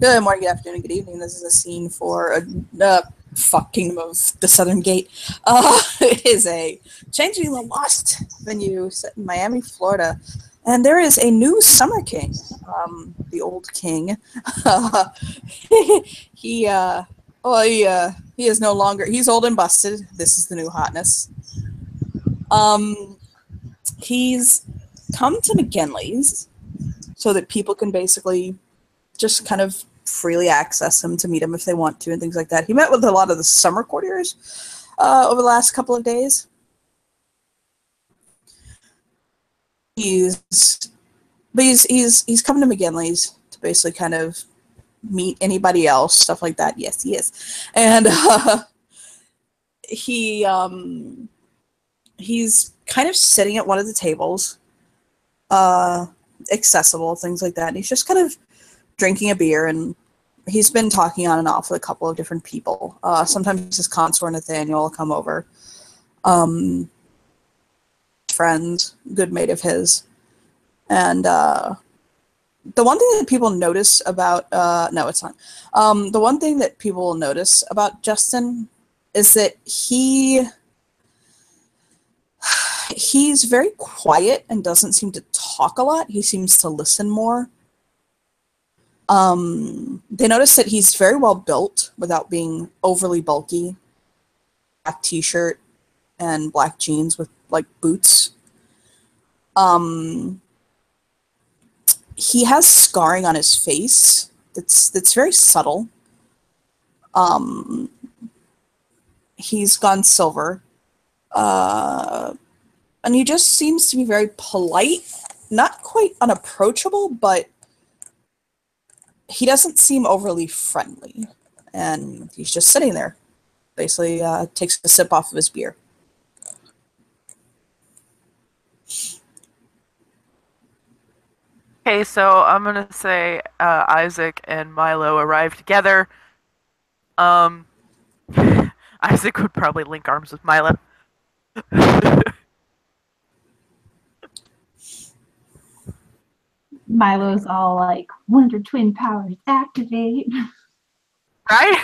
Good morning, good afternoon, good evening. This is a scene for Kingdom of the Southern Gate. It is a changing the lost venue set in Miami, Florida. And there is a new Summer King, the old king. he, he is no longer, he's old and busted. This is the new hotness. He's come to McGinley's so that people can basically just kind of freely access him to meet him if they want to and things like that. He met with a lot of the summer courtiers over the last couple of days. He's come to McGinley's to basically kind of meet anybody else, stuff like that. Yes, he is. And he's kind of sitting at one of the tables, accessible, things like that. And he's just kind of drinking a beer, and he's been talking on and off with a couple of different people. Sometimes his consort Nathaniel will come over. Friend, good mate of his. And the one thing that people notice about no, it's not. The one thing that people will notice about Justin is that he's very quiet and doesn't seem to talk a lot. He seems to listen more. They notice that he's very well built without being overly bulky. Black t-shirt and black jeans with like boots. He has scarring on his face that's very subtle. He's gone silver. And he just seems to be very polite, not quite unapproachable, but he doesn't seem overly friendly, and he's just sitting there. Basically, takes a sip off of his beer. Okay, so I'm gonna say Isaac and Milo arrived together. Isaac would probably link arms with Milo. Milo's all like, Wonder Twin powers activate. Right?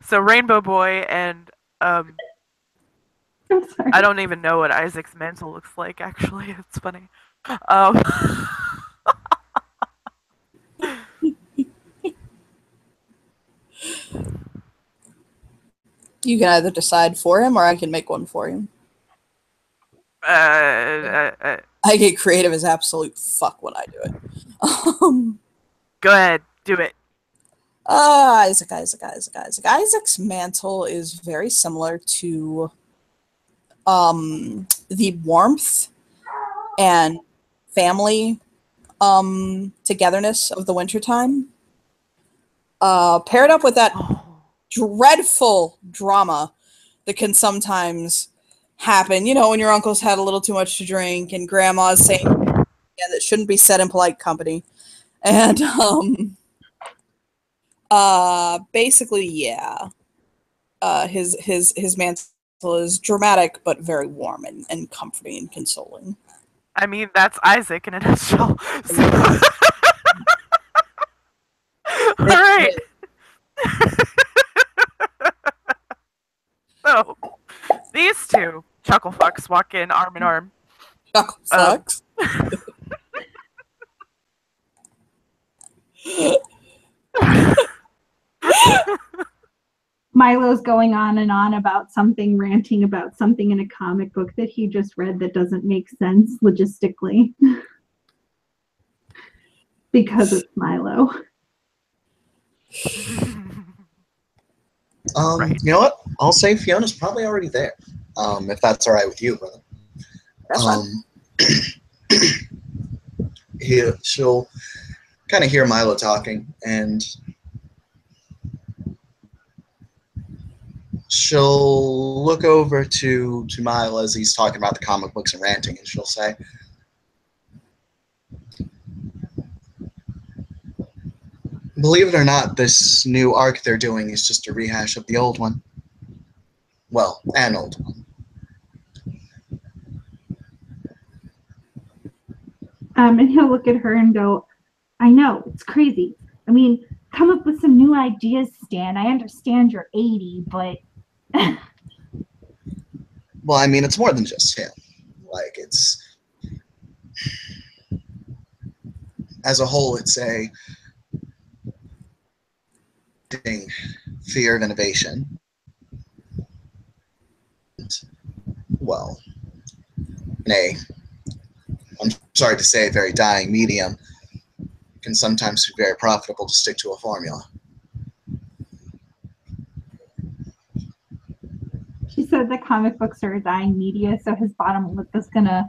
So Rainbow Boy and I'm sorry. I don't even know what Isaac's mantle looks like, actually. It's funny. You can either decide for him, or I can make one for him. I get creative as absolute fuck when I do it. Go ahead, do it. Isaac's mantle is very similar to the warmth and family togetherness of the wintertime. Paired up with that dreadful drama that can sometimes happen, you know, when your uncle's had a little too much to drink and grandma's saying that shouldn't be said in polite company. And basically, yeah. His mantle is dramatic but very warm and comforting and consoling. I mean, that's Isaac in a nutshell. All right. So, these two chuckle fucks walk in arm in arm. Chuckle fucks? Milo's going on and on about something, ranting about something in a comic book that he just read that doesn't make sense logistically. Because it's Milo. Right. You know what? I'll say Fiona's probably already there. If that's all right with you, brother. That's fine. She'll kind of hear Milo talking, and she'll look over to Milo as he's talking about the comic books and ranting, and she'll say, believe it or not, this new arc they're doing is just a rehash of the old one. Well, an old one. And he'll look at her and go, I know, it's crazy. I mean, come up with some new ideas, Stan. I understand you're 80, but Well, I mean, it's more than just him. Like, it's as a whole, it's a fear of innovation. Well, I'm sorry to say, a very dying medium can sometimes be very profitable to stick to a formula. she said the comic books are a dying media, so his bottom lip is gonna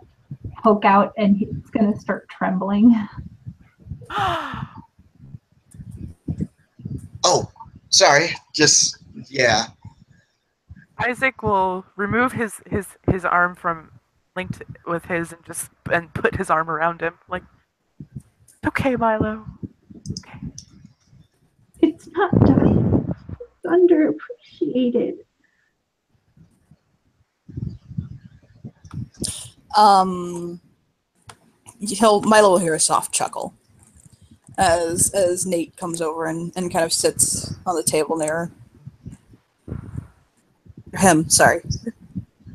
poke out and he's gonna start trembling. Oh, sorry. Just, yeah. Isaac will remove his arm from linked with his and put his arm around him. Like, okay, Milo. Okay. It's not dying. It's underappreciated. Milo will hear a soft chuckle as Nate comes over and kind of sits on the table near him. Sorry,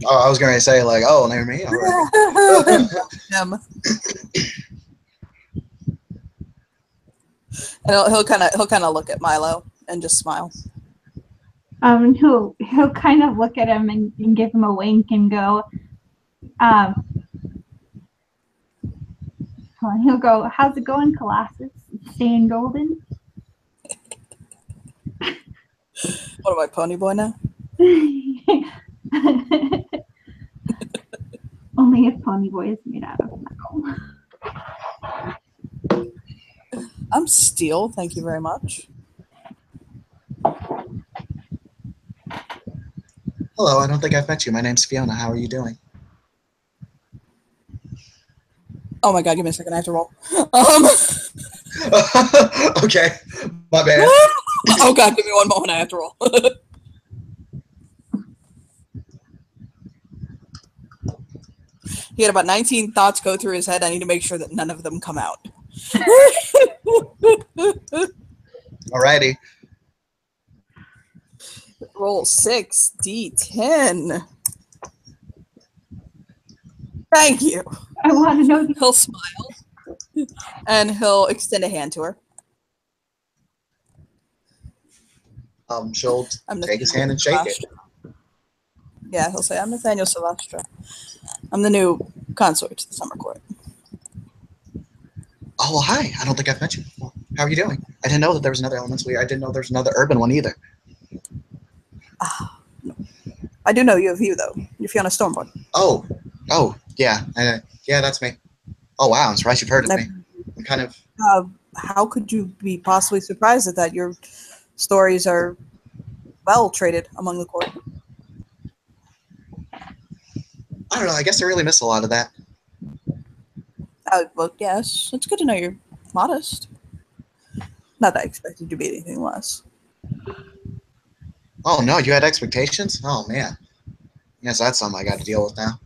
Oh, I was going to say, like, oh, near me? All right. him. And he'll kind of look at Milo and just smile. He'll kind of look at him and give him a wink and go, he'll go, how's it going, Colossus? Staying golden? What am I, pony boy now? Only if Pony Boy is made out of metal. I'm steel, thank you very much. Hello, I don't think I've met you. My name's Fiona. How are you doing? Oh my god, give me a second, I have to roll. Okay, my bad. Oh god, give me one moment, I have to roll. He had about 19 thoughts go through his head. I need to make sure that none of them come out. Alrighty. Roll 6d10. Thank you. I want to know. He'll smile and he'll extend a hand to her. She'll take his hand and shake it. Yeah, he'll say, I'm Nathaniel Silvestre. I'm the new consort to the Summer Court. Oh, well, hi. I don't think I've met you before. How are you doing? I didn't know that there was another Elemental here. I didn't know there was another urban one either. No. I do know you of you, though. You're Fiona Stormborn. Oh, yeah. Yeah, that's me. Oh, wow. I'm surprised you've heard of me. I'm kind of... How could you be possibly surprised at that? Your stories are well traded among the court. I don't know. I guess I really miss a lot of that. Well, yes. It's good to know you're modest. Not that I expected you to be anything less. Oh, no. You had expectations? Oh, man. Yes, that's something I got to deal with now.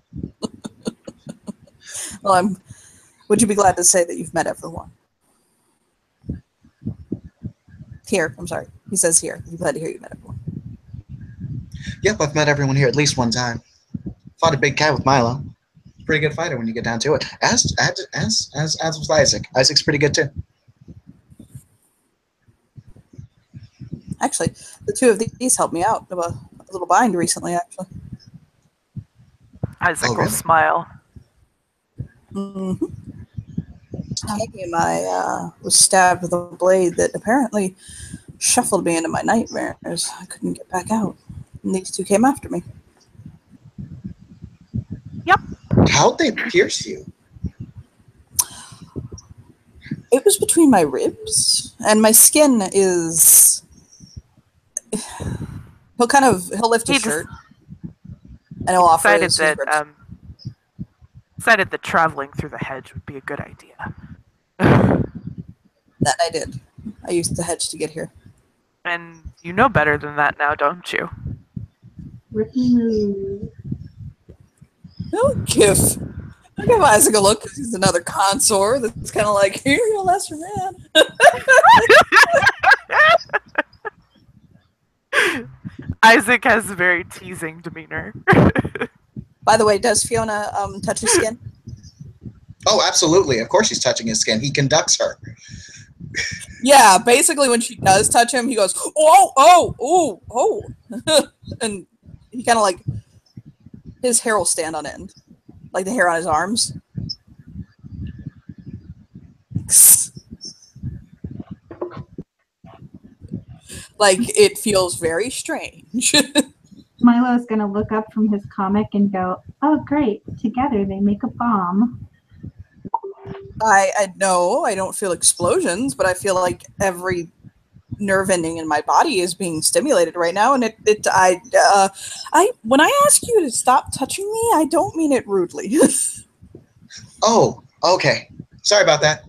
Well, would you be glad to say that you've met everyone? Here, I'm sorry. He says here. I'm glad to hear you met everyone. Yep, I've met everyone here at least one time. Fought a big cat with Milo. Pretty good fighter when you get down to it. As was Isaac. Isaac's pretty good too. Actually, the two of these helped me out. A little bind recently, actually. Isaac will really? smile. Mm-hmm. I was stabbed with a blade that apparently shuffled me into my nightmares. I couldn't get back out. And these two came after me. Yep. How'd they pierce you? It was between my ribs, and my skin is... He'll lift his shirt, and he'll offer his ribs. Decided that traveling through the hedge would be a good idea. That I did. I used the hedge to get here. And you know better than that now, don't you? Ricky move. Don't give give Isaac a look because he's another consort that's kind of like, here, you're a lesser man. Isaac has a very teasing demeanor. By the way, does Fiona touch his skin? Oh, absolutely. Of course she's touching his skin. He conducts her. Yeah, basically when she does touch him, he goes, oh. And he kind of like, his hair will stand on end. Like the hair on his arms. Like, it feels very strange. Milo's gonna look up from his comic and go, "Oh, great! Together they make a bomb." I know I don't feel explosions, but I feel like every nerve ending in my body is being stimulated right now, and when I ask you to stop touching me, I don't mean it rudely. Oh, okay. Sorry about that.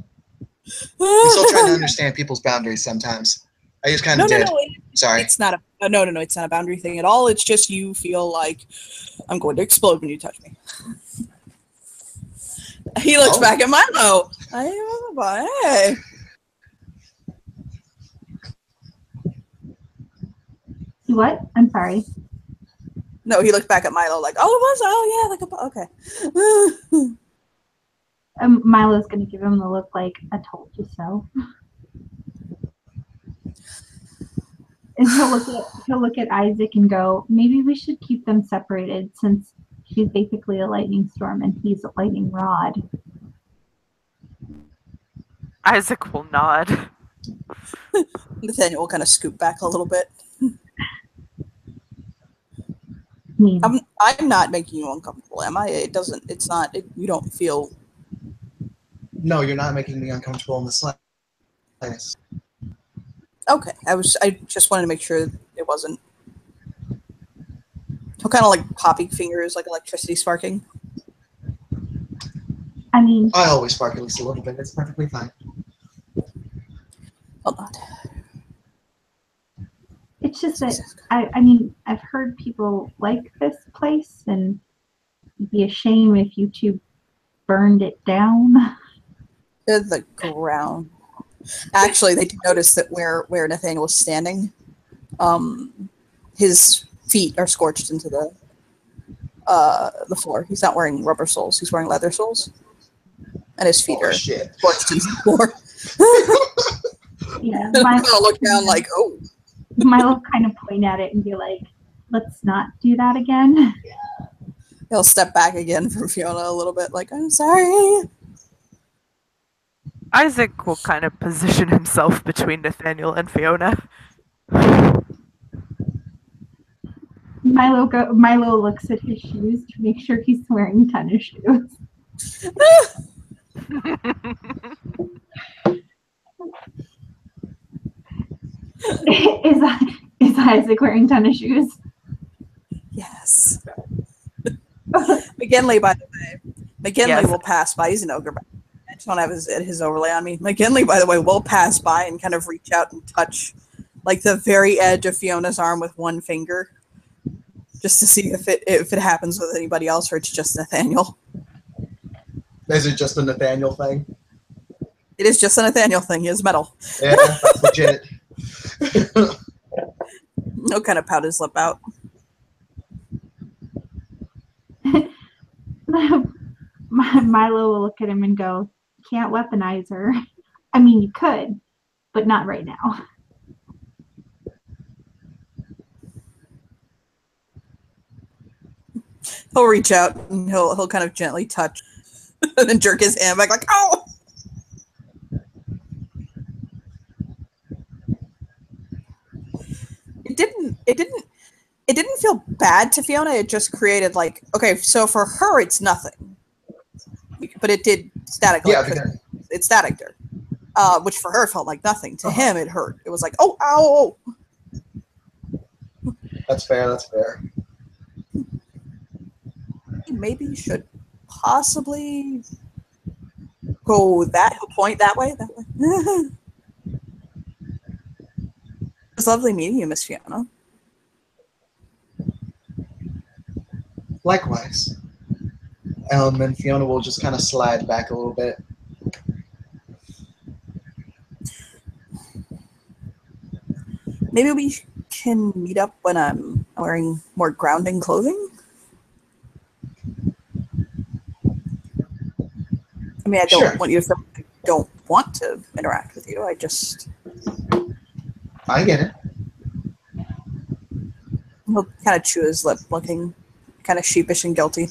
I'm still trying to understand people's boundaries sometimes. I just kind of did. Sorry. It's not a no. It's not a boundary thing at all. It's just you feel like I'm going to explode when you touch me. He looks back at Milo. Hey. What? I'm sorry. No, he looked back at Milo like, oh, it was, okay. Milo's gonna give him the look like, "I told you so." And he'll look at Isaac and go, "Maybe we should keep them separated since she's basically a lightning storm and he's a lightning rod." Isaac will nod. Nathaniel will kind of scoot back a little bit. I'm not making you uncomfortable, am I? It's not, you don't feel... No, you're not making me uncomfortable in the slightest. Okay, I just wanted to make sure it wasn't... He'll kind of like popping fingers, like electricity sparking. I mean... I always spark at least a little bit. It's perfectly fine. Hold on. It's just that, I mean, I've heard people like this place, and it'd be a shame if you two burned it down. The ground. Actually, they do notice that where Nathaniel was standing, his feet are scorched into the floor. He's not wearing rubber soles. He's wearing leather soles. And his feet are scorched into the floor. Yeah. I'll look down like, oh. Milo kind of point at it and be like, "Let's not do that again." He'll step back again from Fiona a little bit, like, "I'm sorry." Isaac will kind of position himself between Nathaniel and Fiona. Milo looks at his shoes to make sure he's wearing tennis shoes. Is Isaac wearing tennis shoes? Yes. McGinley, by the way. McGinley will pass by. He's an ogre. I just don't have his overlay on me. McGinley, by the way, will pass by and kind of reach out and touch like the very edge of Fiona's arm with one finger. Just to see if it happens with anybody else or it's just Nathaniel. Is it just a Nathaniel thing? It is just a Nathaniel thing. He has metal. Yeah, that's legit. He'll kind of pout his lip out. Milo will look at him and go, "Can't weaponize her. I mean, you could, but not right now." He'll reach out and he'll kind of gently touch and then jerk his hand back like, "Oh!" It didn't feel bad to Fiona. It just created like, okay, so for her it's nothing, but it did static. Yeah, it's static there, which for her felt like nothing. To him, it hurt. It was like, oh, ow. That's fair. That's fair. Maybe you should possibly go point that way. It's lovely meeting you, Miss Fiona. Likewise. And Fiona will just kind of slide back a little bit. Maybe we can meet up when I'm wearing more grounding clothing. I mean, I don't Sure. want you to feel like I don't want to interact with you. I get it. He'll kind of chew his lip, looking kind of sheepish and guilty.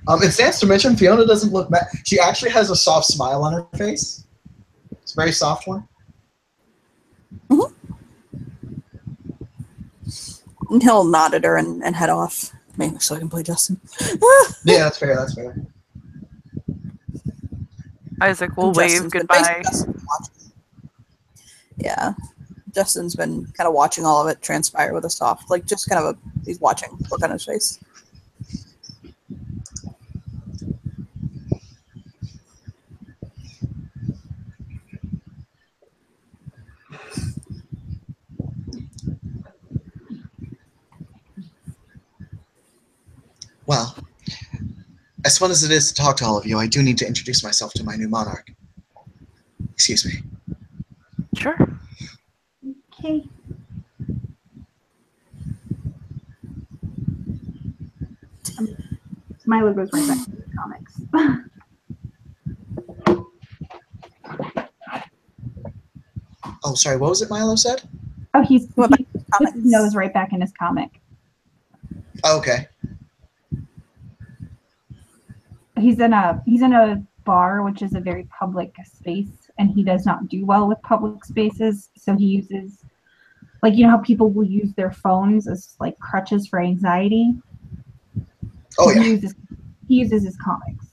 It stands to mention Fiona doesn't look bad. She actually has a soft smile on her face. It's a very soft one. And he'll nod at her and head off. Mainly so I can play Justin. Yeah, that's fair. That's fair. Isaac will Justin's wave been goodbye. basically watching. Yeah. Justin's been kind of watching all of it transpire with a soft, like just kind of he's watching look on his face. Well, as fun as it is to talk to all of you, I do need to introduce myself to my new monarch. Excuse me. Sure. Okay. Milo goes right back to the comics. Oh, sorry. What was it Milo said? Oh, he What puts about his nose right back in his comic. Oh, okay. He's in a bar, which is a very public space, and he does not do well with public spaces. So he uses, like, you know how people will use their phones as like crutches for anxiety. Oh, yeah. He uses his comics.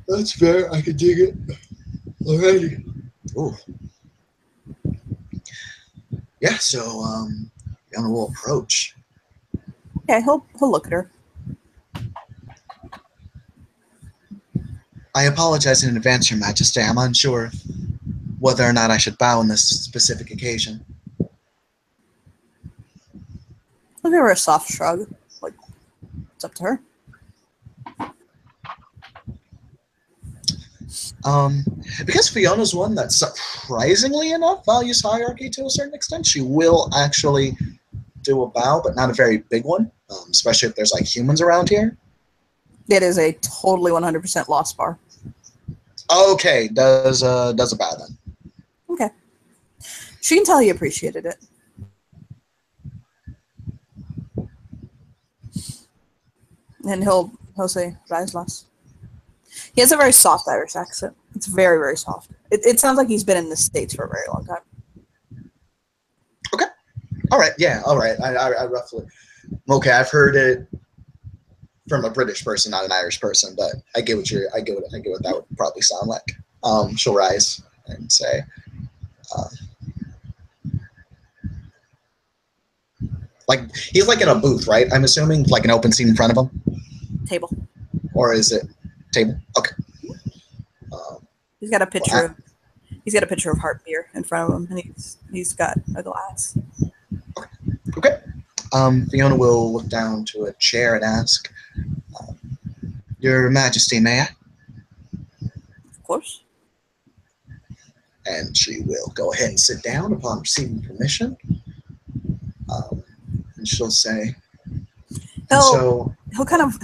That's fair. I can dig it. Alrighty. Ooh. Yeah, so, Fiona will approach. Okay, he'll look at her. I apologize in advance, Your Majesty. I'm unsure whether or not I should bow on this specific occasion. I'll give her a soft shrug. Like, it's up to her. Because Fiona's one that surprisingly enough values hierarchy to a certain extent, she will actually do a bow, but not a very big one, especially if there's like humans around here. It is a totally 100% lost bar. Okay, does a bow then. Okay. She can tell he appreciated it. And he'll say, Raislas. He has a very soft Irish accent. It's very, very soft. It sounds like he's been in the States for a very long time. Okay. All right. Yeah. All right. I roughly. Okay. I've heard it from a British person, not an Irish person, but I get what that would probably sound like. She'll rise and say, like he's like in a booth, right? I'm assuming like an open seat in front of him. Table. Or is it table? Okay. He's got a picture. He's got a picture of Heart beer in front of him, and he's got a glass. Okay. Fiona will look down to a chair and ask, Your Majesty, may I? Of course. And she will go ahead and sit down upon receiving permission. And she'll say, He'll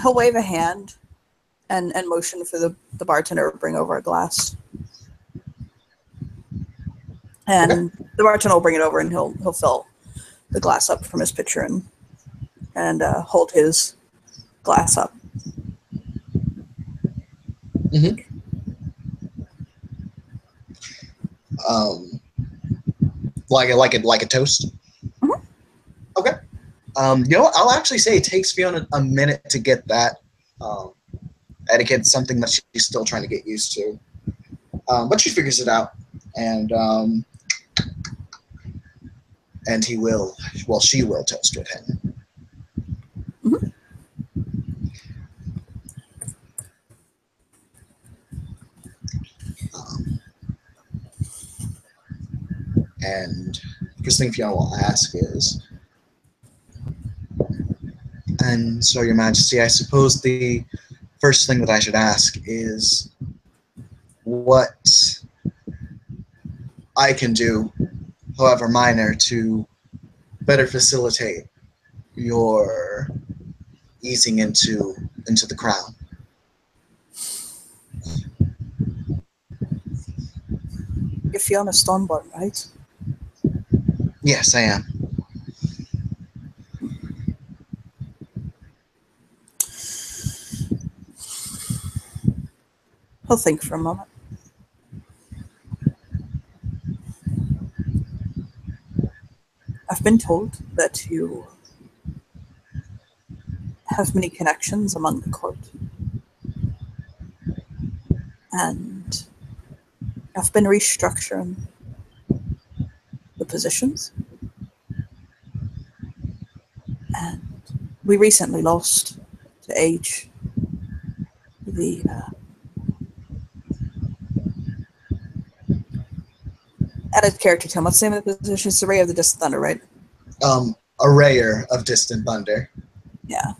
wave a hand and motion for the bartender to bring over a glass. And the bartender will bring it over, and he'll fill the glass up from his pitcher and hold his glass up. Mm-hmm. Like a toast. Mm-hmm. Okay. You know what? I'll actually say it takes Fiona a minute to get that etiquette, something that she's still trying to get used to. But she figures it out, and she will toast with him. Mm-hmm. And the first thing Fiona will ask is, And so, Your Majesty, I suppose the first thing that I should ask is what I can do, however minor, to better facilitate your easing into the crown. You're Fiona Stormborn, right? Yes, I am. I'll think for a moment. I've been told that you have many connections among the court. And I've been restructuring the positions. And we recently lost to age the added character term. What's the name of the position? It's the Ray of the Distant Thunder, right? Arrayer of Distant Thunder. Yeah.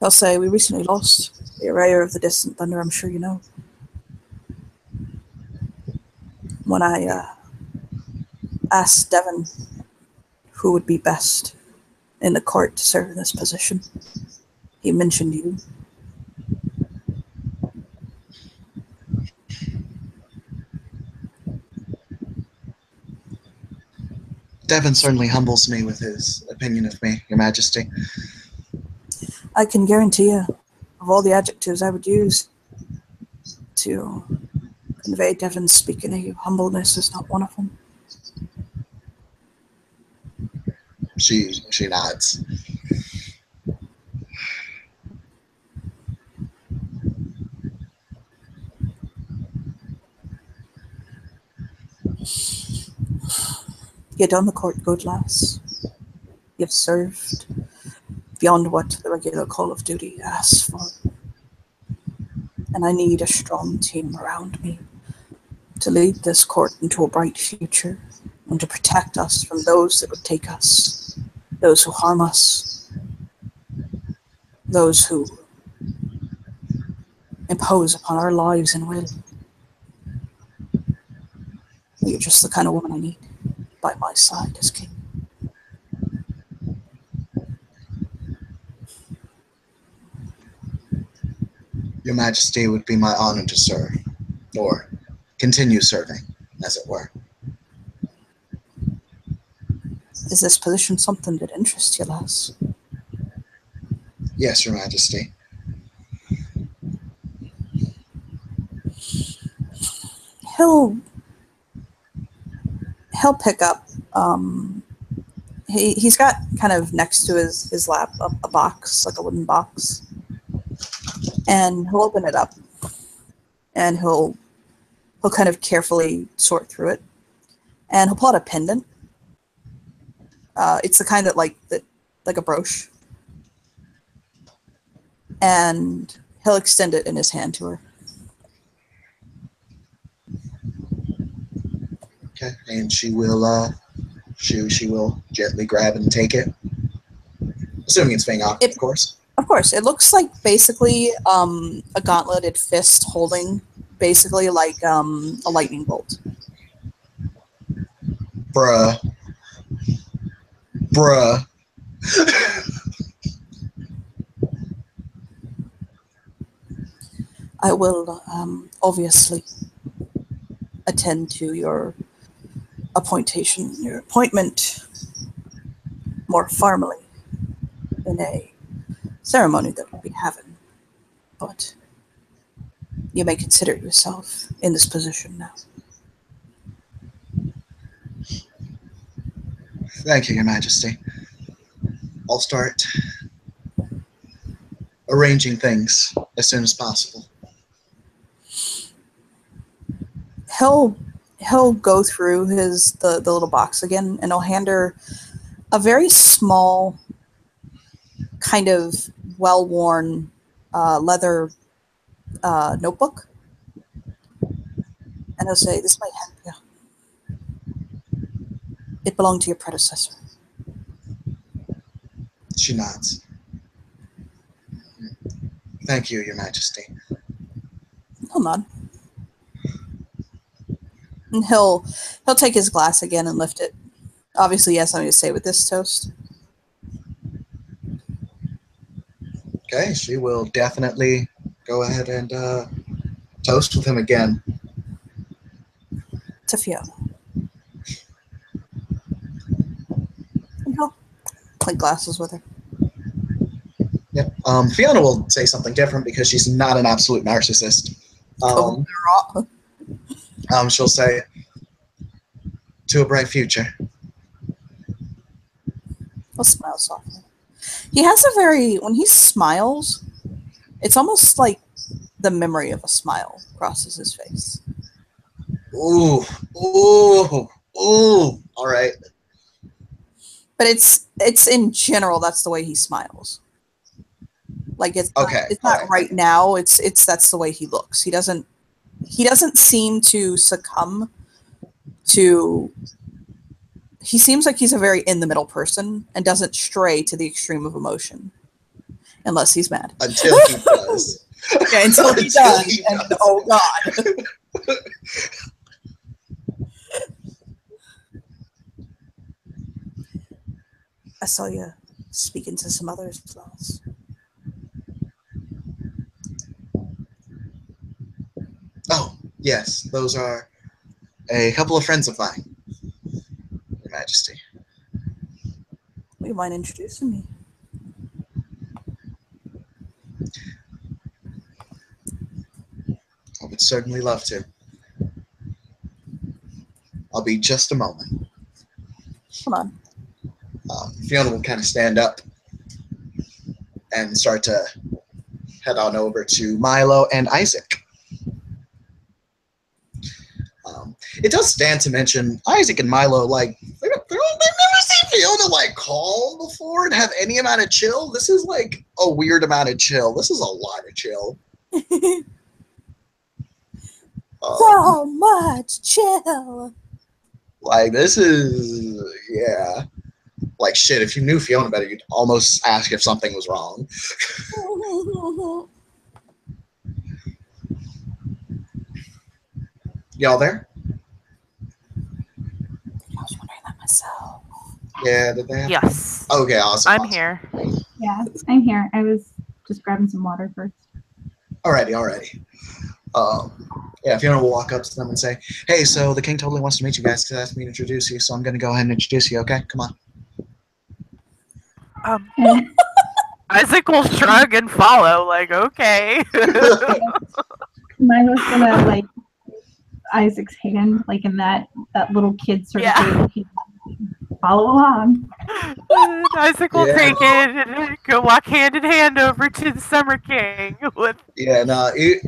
I'll say we recently lost the Arrayer of the Distant Thunder, I'm sure you know. When I asked Devon who would be best in the court to serve in this position, he mentioned you. Devon certainly humbles me with his opinion of me, Your Majesty. I can guarantee you, of all the adjectives I would use to convey Devon's speaking to you, humbleness is not one of them. She nods. You done the court good, lass. You've served beyond what the regular call of duty asks for. And I need a strong team around me to lead this court into a bright future and to protect us from those that would take us, those who harm us, those who impose upon our lives and will. You're just the kind of woman I need by my side as king. Your Majesty, it would be my honor to serve, or continue serving, as it were. Is this position something that interests you, lass? Yes, Your Majesty. He'll pick up. He's got kind of next to his lap a box, like a wooden box, and he'll open it up, and he'll kind of carefully sort through it, and he'll pull out a pendant. It's the kind that like a brooch, and he'll extend it in his hand to her. Okay, and she will she will gently grab and take it, assuming it's Fang of course. Of course, it looks like basically a gauntleted fist holding basically like a lightning bolt. Bruh. I will obviously attend to your appointment more formally in a ceremony that we'll be having, but you may consider yourself in this position now. Thank you, Your Majesty. I'll start arranging things as soon as possible. He'll go through the little box again, and he'll hand her a very small, kind of well-worn leather notebook, and he'll say, "This might help you. It belonged to your predecessor." She nods. Thank you, Your Majesty. Hold on. And he'll take his glass again and lift it. Obviously, he has something to say with this toast. Okay, she will definitely go ahead and toast with him again. To Fiona. And he'll clink glasses with her. Yep. Fiona will say something different because she's not an absolute narcissist. She'll say, "To a bright future." He'll smile softly. He has a when he smiles, it's almost like the memory of a smile crosses his face. Ooh, ooh, ooh. All right. But it's in general, that's the way he smiles. Like it's not right now. It's that's the way he looks. He doesn't seem to succumb to. He seems like he's a very in the middle person and doesn't stray to the extreme of emotion, unless he's mad. Until he does. Okay, until he does. And, oh God. I saw you speaking to some others, Klaus. Oh, yes, those are a couple of friends of mine, Your Majesty. Would you mind introducing me? I would certainly love to. I'll be just a moment. Come on. Fiona will kind of stand up and start to head on over to Milo and Isaac. It does stand to mention Isaac and Milo, like, they've never seen Fiona like calm before and have any amount of chill. This is like a weird amount of chill. This is a lot of chill. So much chill. Like, this is, yeah. Like, shit, if you knew Fiona better, you'd almost ask if something was wrong. Y'all there? I was wondering that myself. Yeah, did they have... Yes. Okay, awesome. I'm awesome. here. Yeah, I'm here. I was just grabbing some water first. Alrighty. Yeah, Fiona will walk up to them and say, "Hey, so the king totally wants to meet you guys because asked me to introduce you, so I'm going to go ahead and introduce you, okay? Come on." Isaac will shrug and follow, like, okay. Milo's gonna like Isaac's hand, like in that little kid sort of way. He follow along. Isaac will take it and go walk hand in hand over to the Summer King with. Yeah, no, she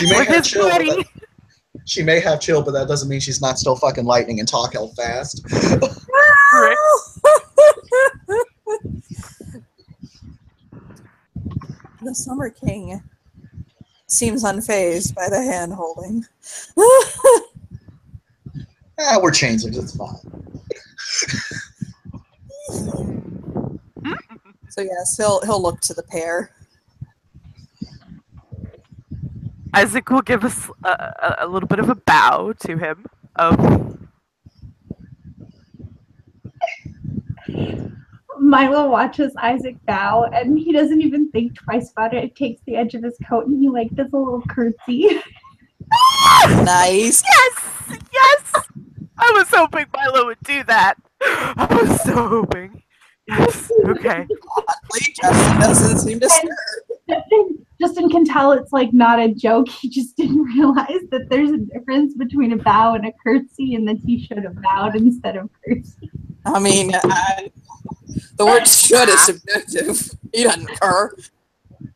may with have his chill. buddy. She may have chill, but that doesn't mean she's not still fucking lightning and talk hell fast. The Summer King seems unfazed by the hand holding. We're changelings, it's fine. So yes, he'll look to the pair. Isaac will give us a little bit of a bow to him. Milo watches Isaac bow, and he doesn't even think twice about it. It takes the edge of his coat, and he like does a little curtsy. Nice. Yes. I was hoping Milo would do that. I was so hoping. Yes. Okay. Justin doesn't seem to stir. Justin can tell it's like not a joke. He just didn't realize that there's a difference between a bow and a curtsy, and that he should have bowed instead of curtsy. I mean, the word "should" is subjective. He doesn't care.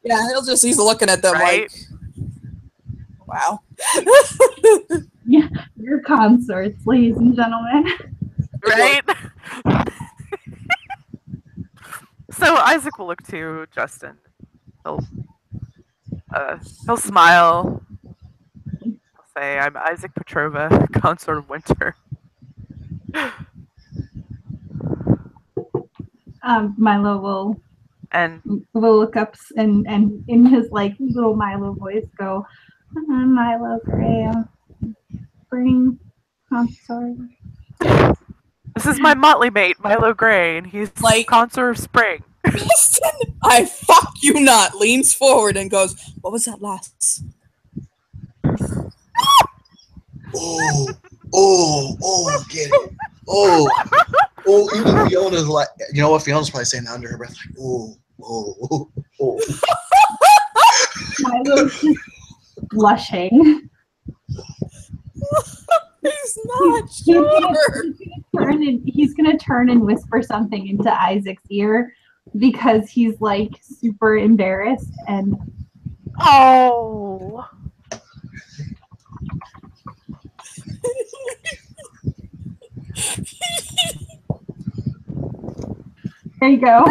Yeah, he's looking at them right? like, wow. Yeah, your consorts, ladies and gentlemen. Right? So Isaac will look to Justin. He'll smile. He'll say, "I'm Isaac Petrova, consort of Winter." Milo will And will look up and in his like little Milo voice go, Milo Gray, spring consort. this is my motley mate, Milo Gray, and he's Like- consort of spring. Justin, I fuck you not, leans forward and goes, what was that last? Get it. Even Fiona's like, you know what? Fiona's probably saying that under her breath, like, oh. Milo's just blushing. He's not sure. He's gonna turn and whisper something into Isaac's ear because he's like super embarrassed and Oh. there you go.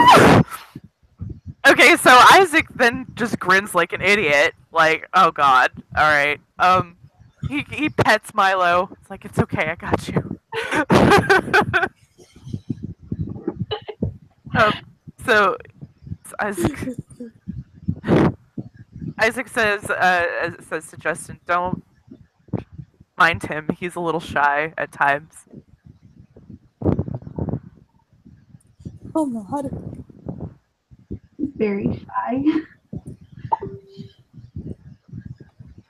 Okay, so Isaac then just grins like an idiot, like, oh god, alright. He pets Milo. It's like, it's okay, I got you. So Isaac says to Justin, don't mind him. He's a little shy at times. Oh no, how did... He's very shy.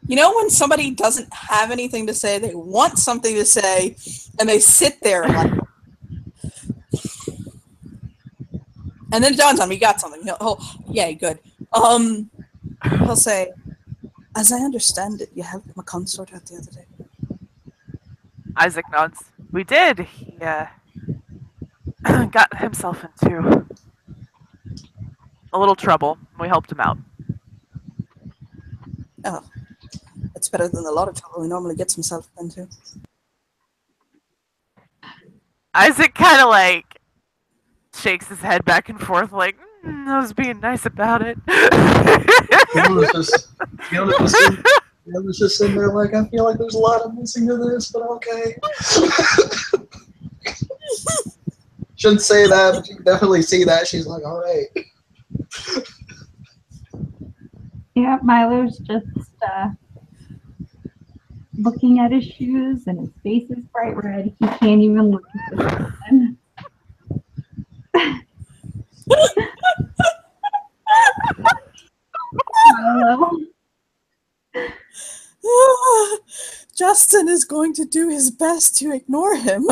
You know when somebody doesn't have anything to say, they want something to say, and they sit there like... And then it dawns on me, you got something. Yay, good. He'll say, as I understand it, you helped my consort out the other day. Isaac nods. We did. He got himself into a little trouble. We helped him out. Oh, that's better than a lot of trouble he normally gets himself into. Isaac kind of like shakes his head back and forth, like, I was being nice about it. Fiona's just sitting there like, I feel like there's a lot of missing to this, but okay. Shouldn't say that, but you can definitely see that. She's like, all right. Yeah, Milo's just looking at his shoes and his face is bright red. He can't even look at the person. Milo. Justin is going to do his best to ignore him.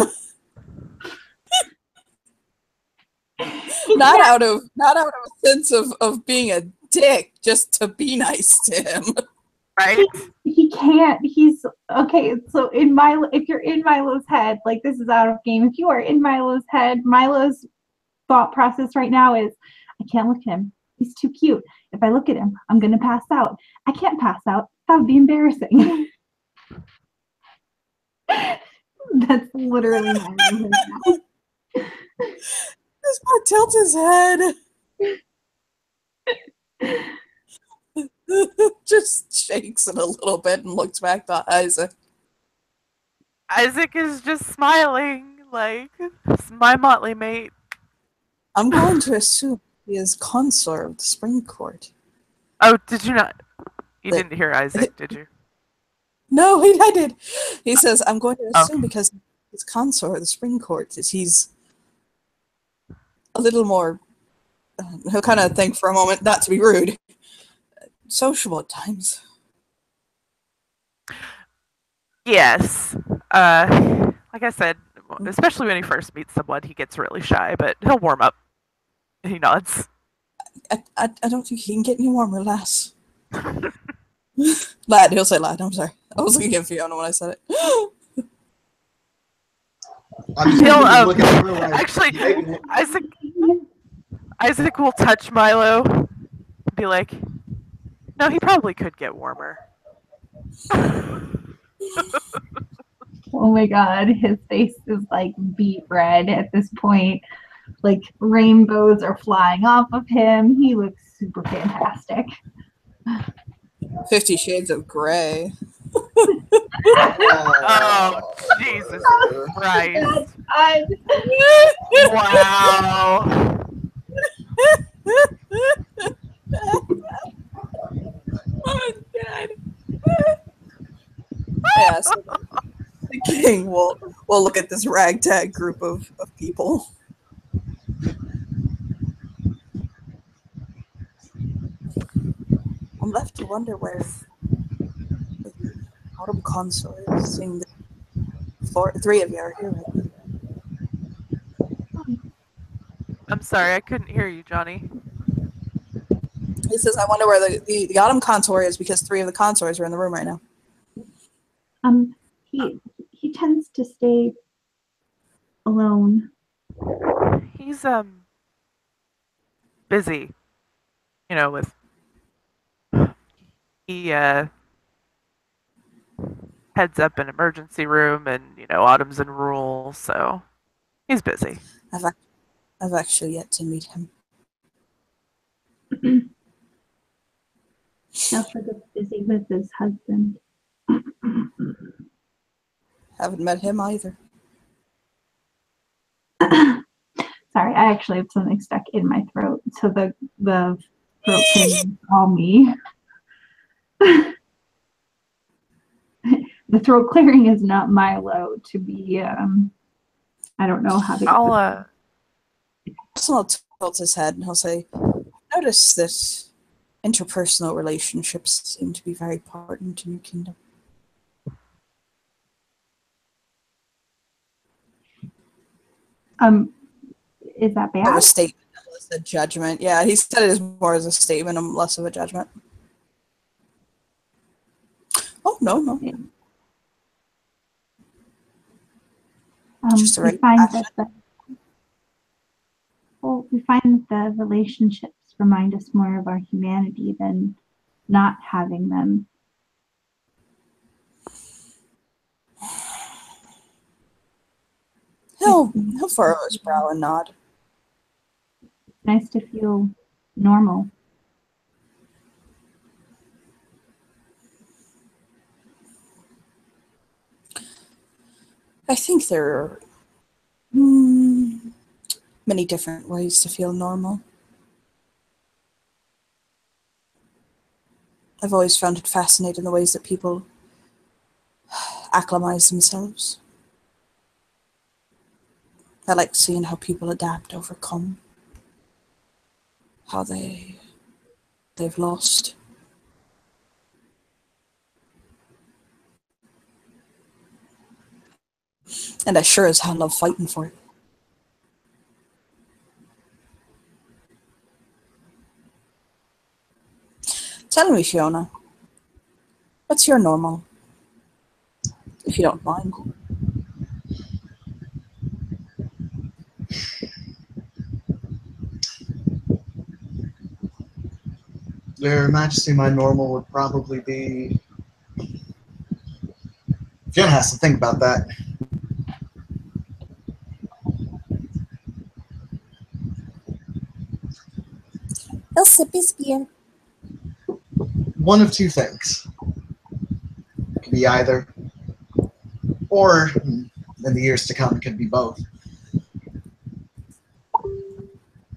not out of a sense of being a dick, just to be nice to him. Right? He can't. He's okay. So in Milo, if you're in Milo's head, like this is out of game. If you are in Milo's head, Milo's thought process right now is, I can't look at him. He's too cute. If I look at him, I'm gonna pass out. I can't pass out. That would be embarrassing. That's literally Milo's head now. Just want to tilt his head. Just shakes it a little bit and looks back to Isaac. Isaac is just smiling, like, it's my motley mate. I'm going to assume he is consort of the Spring Court. Oh, did you not? You didn't hear Isaac, did you? No, I did. He says, I'm going to assume Okay. because he's consort of the Spring Court, that he's a little more, he'll kind of think for a moment, not to be rude, sociable at times. Yes. Like I said, especially when he first meets someone, he gets really shy, but he'll warm up. He nods. I don't think he can get any warmer, lass. Lad, he'll say lad, I'm sorry. I was looking at Fiona when I said it. I'm just He'll, looking at her like, actually, maybe- Isaac will touch Milo and be like, no, he probably could get warmer. Oh my god, his face is like beet red at this point. Like rainbows are flying off of him. He looks super fantastic. 50 Shades of Grey. Oh, Jesus Christ. Wow. Oh, God. Yeah, so the king will look at this ragtag group of people. I'm left to wonder where the autumn consort is, seeing the three of you are here right now. I'm sorry, I couldn't hear you, Johnny. He says, I wonder where the autumn consort is because three of the consorts are in the room right now. He tends to stay alone. He's busy, with he heads up an emergency room, and Autumn's in rules, so he's busy. I've actually yet to meet him. Alfred is busy with his husband. Haven't met him either. Sorry, I actually have something stuck in my throat, so the throat can call me. The throat clearing is not Milo to be. I don't know how to. I'll Arsenal tilts his head and he'll say, "Notice that interpersonal relationships seem to be very important in your kingdom." Is that More of a bad? statement, less a judgment. Yeah, he said it as more as a statement and less of a judgment. Oh, no. Just the We right find passion. that we find that the relationships remind us more of our humanity than not having them. He'll furrow his brow and nod. Nice to feel normal. I think there are many different ways to feel normal. I've always found it fascinating the ways that people acclimatize themselves. I like seeing how people adapt, overcome, how they've lost. And I sure as hell love fighting for it. Tell me, Fiona, what's your normal? If you don't mind. Your Majesty, my normal would probably be... Fiona has to think about that. He'll sip his beer. One of two things. It could be either, or in the years to come, it could be both.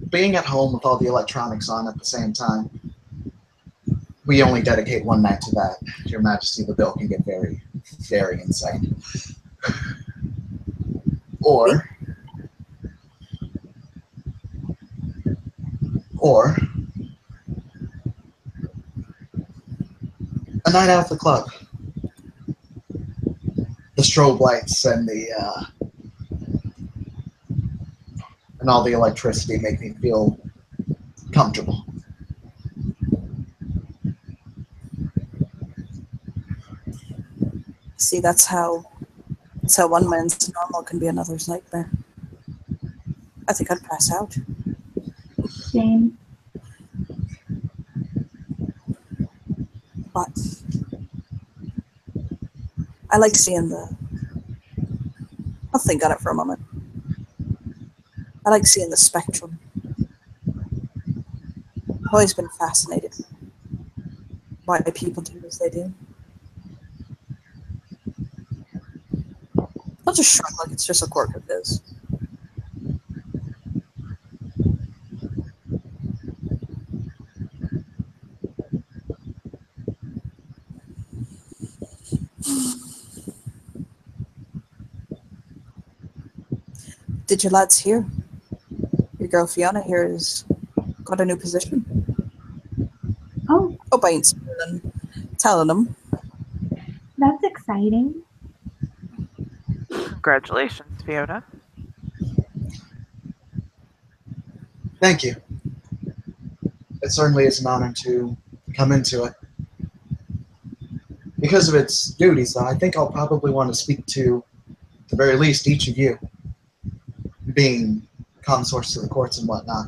Being at home with all the electronics on at the same time, we only dedicate one night to that. Your Majesty, the bill can get very, very insane. Or a night out at the club. The strobe lights and and all the electricity make me feel comfortable. See, that's how one man's normal can be another's nightmare. I think I'd pass out. Same. But I like seeing I'll think on it for a moment. I like seeing the spectrum. I've always been fascinated why people do as they do. I'll just shrug like it's just a quirk of his. did you lads hear? Your girl Fiona here has got a new position. Oh, Hope I ain't telling them. that's exciting. Congratulations, Fiona. Thank you. It certainly is an honor to come into it. Because of its duties, though, I think I'll probably want to speak to, at the very least, each of you, being consorts to the courts and whatnot.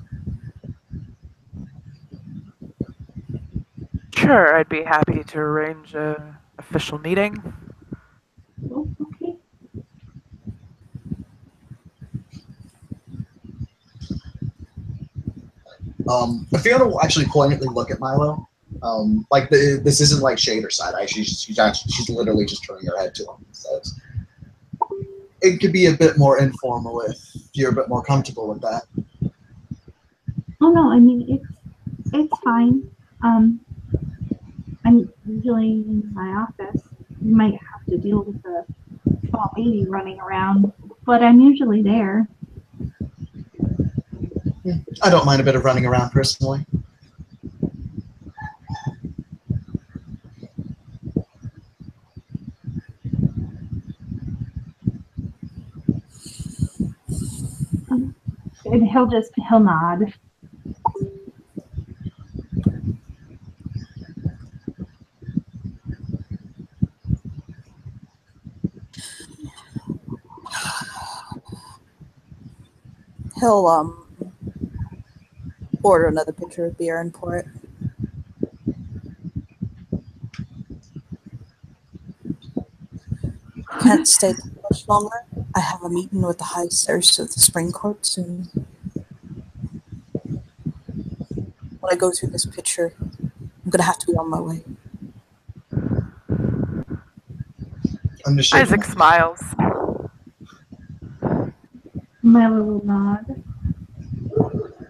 Sure, I'd be happy to arrange a official meeting. Oh, okay. Fiona will actually poignantly look at Milo. This isn't like shade or side eye. She's literally just turning her head to him. So it could be a bit more informal if you're a bit more comfortable with that. Oh no, I mean it's fine. I'm usually in my office. You might have to deal with the small baby running around, but I'm usually there. I don't mind a bit of running around personally. And he'll nod. He'll order another pitcher of beer and pour it. Can't stay much longer. I have a meeting with the high stairs of the spring court soon. When I go through this picture, I'm gonna have to be on my way. I'm just shaking Isaac my head. smiles. Milo will nod.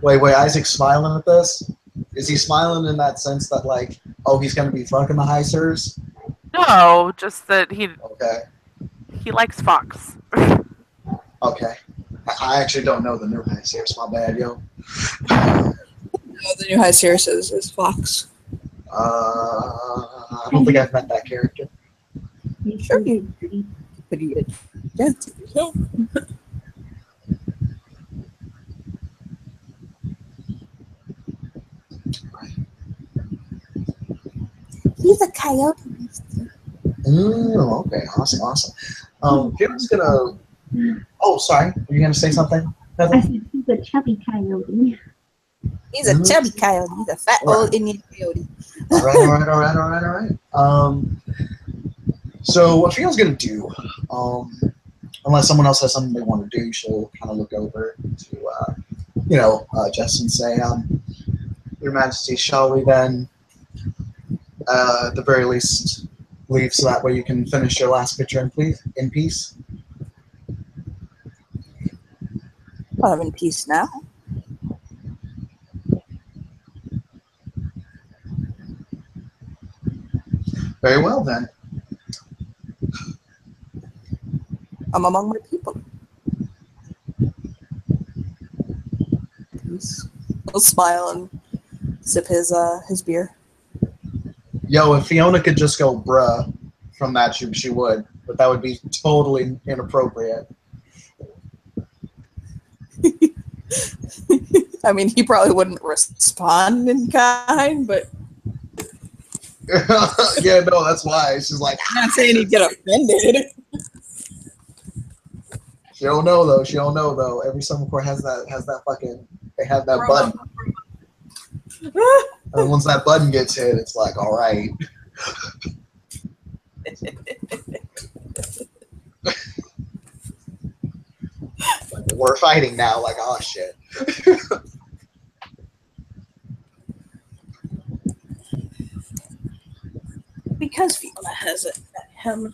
Wait, Isaac's smiling at this? Is he smiling in that sense that, like, oh, he's going to be fucking the high sirs? No, just that he likes Fox. Okay. I actually don't know the new high sirs. My bad, yo. The new high stairs is Fox. I don't think I've met that character. Sure, you pretty good. Yeah. No. He's a coyote. Okay, awesome. Fiona's gonna. Oh, sorry. Were you gonna say something? I Heather? said he's a chubby coyote. He's a chubby coyote. He's a fat old Indian coyote. All right. So what Fiona's gonna do, unless someone else has something they want to do, she'll kind of look over to, Jess and say, Your Majesty, shall we then, at the very least, leave so that way you can finish your last picture in peace? Well, I'm in peace now. Very well then. I'm among my people. He'll smile and sip his beer. Yo, if Fiona could just go bruh from that, she would, but that would be totally inappropriate. I mean, he probably wouldn't respond in kind, but Yeah, no, that's why. She's like, I'm not saying he'd get offended. she don't know though. Every summer court has that fucking, they have that button. And once that button gets hit, it's like, all right. Like, we're fighting now, like, oh shit. Because Fiona has it at him,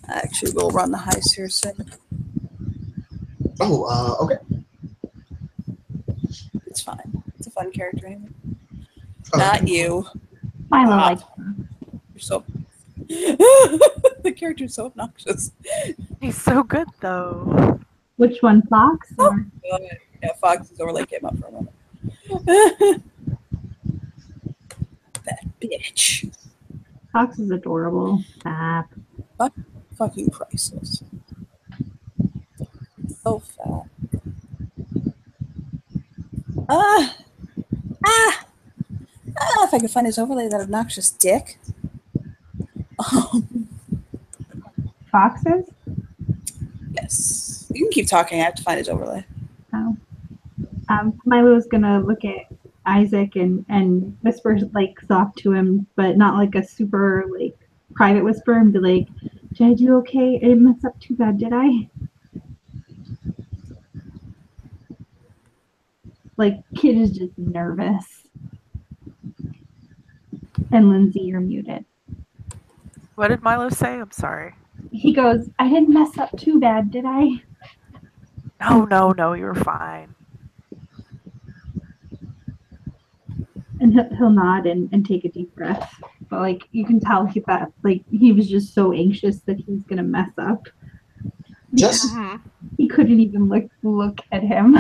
I actually will run the high stairs soon. Oh, okay. It's fine. It's a fun character anyway. Okay. Not you. Milo Ah. likes him. You're so. The character's so obnoxious. He's so good though. Which one, Fox? Or? Yeah, Fox's overlay came up for a moment. That bitch. Fox is adorable. Fab. Fucking priceless. So fat. If I could find his overlay, that obnoxious dick. Foxes? Yes. You can keep talking. I have to find his overlay. Oh. Milo's gonna look at Isaac and whisper like soft to him, but not like a super like private whisper, and be like, "Did I do okay? I didn't mess up too bad, did I?" Like, kid is just nervous. And Lindsay, you're muted. What did Milo say? I'm sorry. He goes, "I didn't mess up too bad, did I?" No, you were fine. And he'll nod and take a deep breath. But like you can tell he was just so anxious that he's gonna mess up. Just He couldn't even look at him.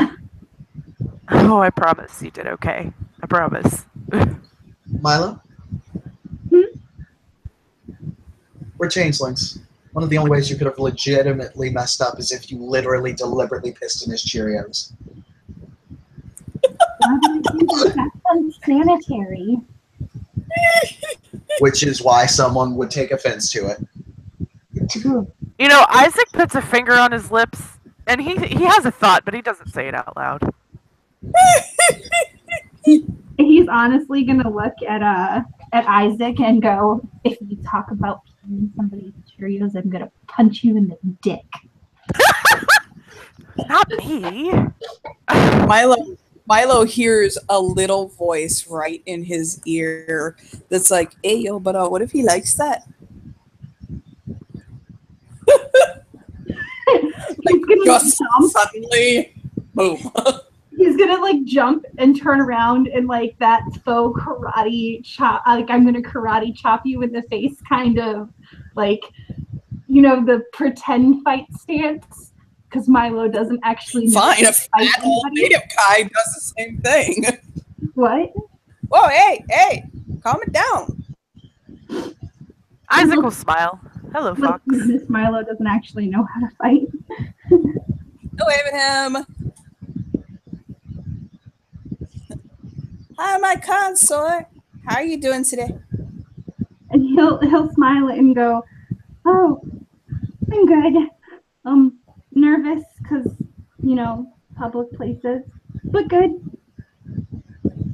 Oh, I promise you did okay. I promise. Milo? We're changelings. One of the only ways you could have legitimately messed up is if you literally deliberately pissed in his Cheerios. That's unsanitary. Which is why someone would take offense to it. You know, Isaac puts a finger on his lips, and he has a thought, but he doesn't say it out loud. He's honestly gonna look at Isaac and go, "If you talk about peeing somebody's Cheerios, I'm gonna punch you in the dick." Not me. Milo hears a little voice right in his ear that's like, "Hey, yo, but what if he likes that?" He's gonna Just jump. suddenly, boom. He's gonna like jump and turn around and like that faux karate chop, like I'm gonna karate chop you in the face kind of like, you know, the pretend fight stance, because Milo doesn't actually know Fine, how a to fight fat old anybody. native guy does the same thing. What? Whoa, hey, calm it down. Isaac will smile. Hello, Look, Fox. Miss Milo doesn't actually know how to fight. No wave at him. Hi, my consort. How are you doing today? And he'll smile and go, "Oh, I'm good. Nervous because, you know, public places, but good."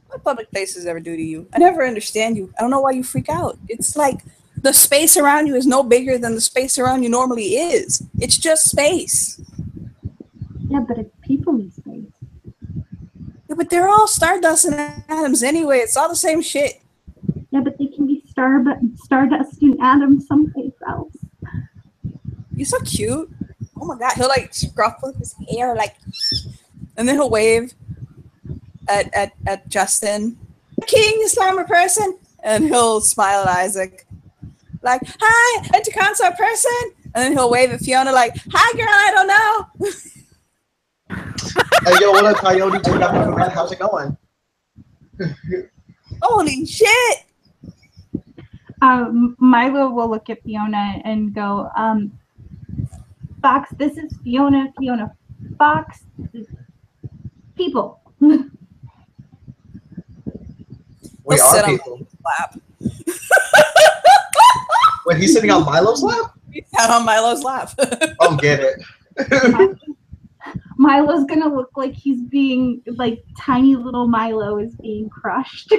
What public places ever do to you? I never understand you. I don't know why you freak out. It's like the space around you is no bigger than the space around you normally is. It's just space. Yeah, but it's people space. Yeah, but they're all stardust and atoms anyway. It's all the same shit. Yeah, but they can be stardust and atoms someplace else. You're so cute. Oh my god. He'll like scruff with his hair, like, and then he'll wave at Justin. King Slammer person. And he'll smile at Isaac. Like, hi, interconsort person. And then he'll wave at Fiona like, hi girl, I don't know. Hey, yo, what up, Coyote? Take out the man. How's it going? Holy shit. Milo will look at Fiona and go, "Fox, this is Fiona. Fiona, Fox, people." We He'll are sit on people. Milo's lap. Wait, he's sitting on Milo's lap? He's sat on Milo's lap. Oh, get it. Milo's gonna look like he's being like tiny little Milo is being crushed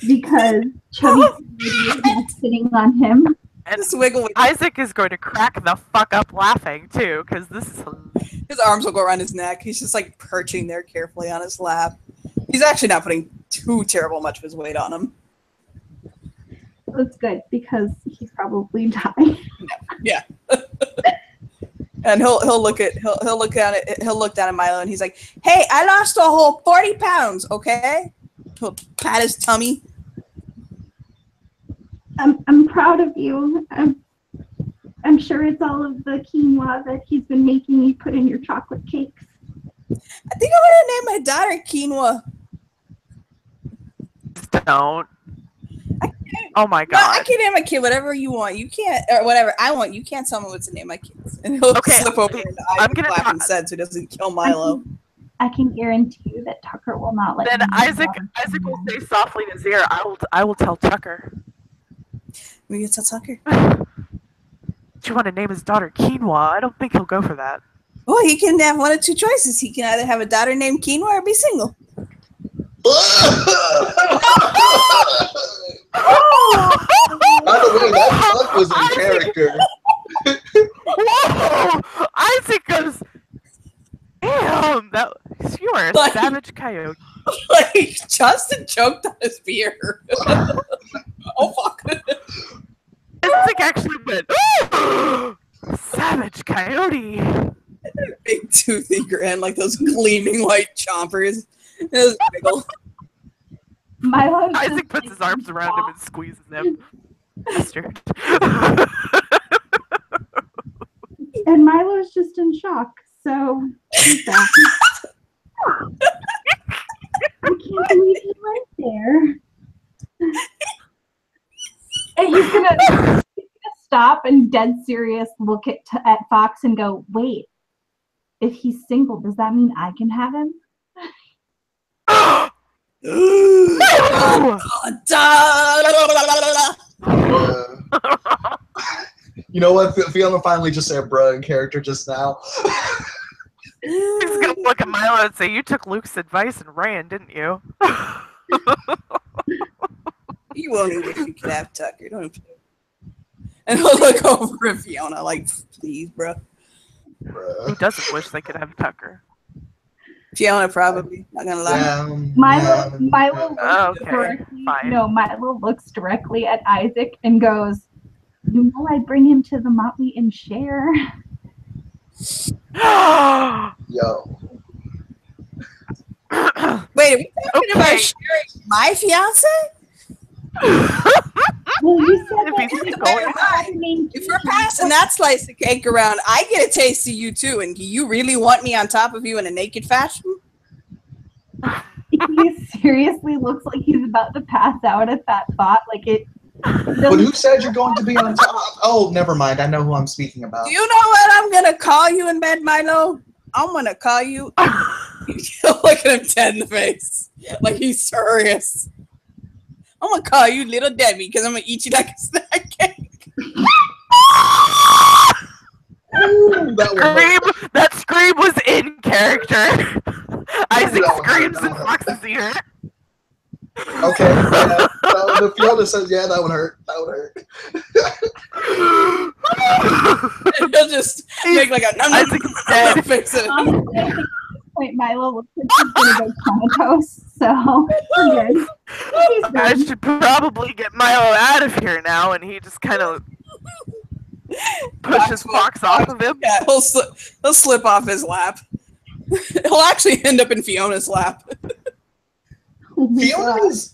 because Chubby is not sitting on him. And Just wiggle. Isaac is going to crack the fuck up laughing too, because this is. His arms will go around his neck. He's just like perching there carefully on his lap. He's actually not putting too terrible much of his weight on him. That's good because he's probably dying. Yeah. And he'll look down at Milo and he's like, "Hey, I lost a whole 40 pounds, okay?" He'll pat his tummy. I'm proud of you. I'm I'm sure it's all of the quinoa that he's been making you put in your chocolate cakes. I think I'm gonna name my daughter Quinoa. Don't. Oh my No, I god. can name my kid whatever you want. You can't, or whatever I want. You can't tell me what to name my kids. And he'll Okay, slip over okay, into I'm Isaac gonna laughing talk- said so he doesn't kill Milo. I can guarantee you that Tucker will not let Then you name Isaac your will daughter say softly in his ear, I will tell Tucker. We get to Tucker. Do you want to name his daughter Quinoa? I don't think he'll go for that. Well, he can have one of two choices. He can either have a daughter named Quinoa or be single. By the way, that fuck was in character. Whoa! Isaac goes, damn, you are a Like- savage coyote. Like, Justin choked on his beer. Oh, fuck. Isaac actually went, savage coyote. Big toothy grin, like those gleaming white chompers. It was biggle. Milo's just Isaac puts his arms around him and squeezes him. Bastard. And Milo's just in shock, so he's back. I can't believe he went there. And he's gonna stop and dead serious look at Fox and go, wait, if he's single, does that mean I can have him? You know what? Fiona finally just said bruh in character just now. He's gonna look at Milo and say, you took Luke's advice and ran, didn't you? You won't even if you could have Tucker. Don't. And he'll look over at Fiona like, please, bro. Who Bruh. doesn't wish they could have Tucker? Fiona probably. Not gonna lie. Milo looks Okay, directly. fine. No, Milo looks directly at Isaac and goes, "You know, I'd bring him to the Motley and share." Yo. Wait, are we talking Okay. about sharing my fiance? Well, you said If that he's you single, had a name If we're passing that slice of cake around, I get a taste of you too. And do you really want me on top of you in a naked fashion? He seriously looks like he's about to pass out at that thought. Like it. But who said you're going to be on top? Oh, never mind. I know who I'm speaking about. Do you know what I'm gonna call you in bed, Milo? I'm gonna call you. Look at him dead in the face, like he's serious. I'm gonna call you Little Debbie because I'm gonna eat you like a snack cake. Ooh, that one hurt. Scream! That scream was in character. Isaac That one hurt, screams that in one hurt. Fox's ear. Okay, yeah. The Fiona says, yeah, that would hurt. That would hurt. And he'll just make like a nom nom Isaac's dead. face at it. Honestly, I think at this point Milo looks like he's gonna go comatose. So we're good. He's I good. should probably get Milo out of here now, and he just kind of pushes Fox off of him. Yeah, he'll slip off his lap. He'll actually end up in Fiona's lap. Oh my Fiona God. is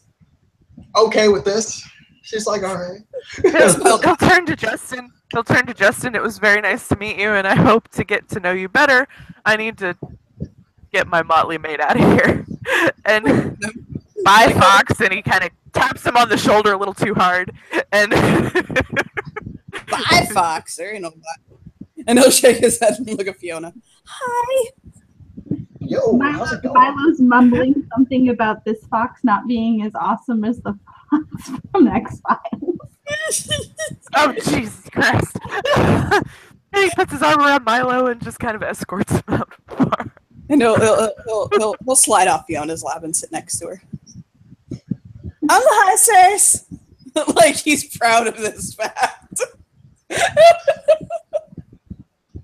okay with this. She's like, all right. He'll turn to Justin. He'll turn to Justin. It was very nice to meet you, and I hope to get to know you better. I need to get my Motley maid out of here. And bye, Fox. And he kind of taps him on the shoulder a little too hard. And Bye, Fox. There ain't no bye. And he'll shake his head and look at Fiona. Hi. Yo, how's it going? Milo's mumbling something about this fox not being as awesome as the fox from X-Files. oh, Jesus Christ! And he puts his arm around Milo and just kind of escorts him out far. And he'll slide off Fiona's lap and sit next to her. I'm the high sirs. Like he's proud of this fact.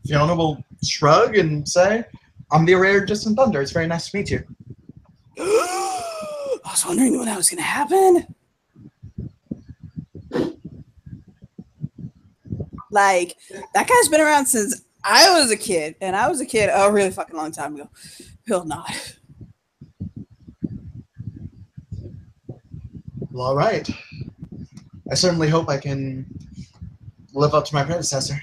Fiona will shrug and say, I'm the rare Distant Thunder. It's very nice to meet you. I was wondering when that was gonna happen. Like, that guy's been around since I was a kid, and I was a kid a really fucking long time ago. He'll not. Well, all right. I certainly hope I can live up to my predecessor.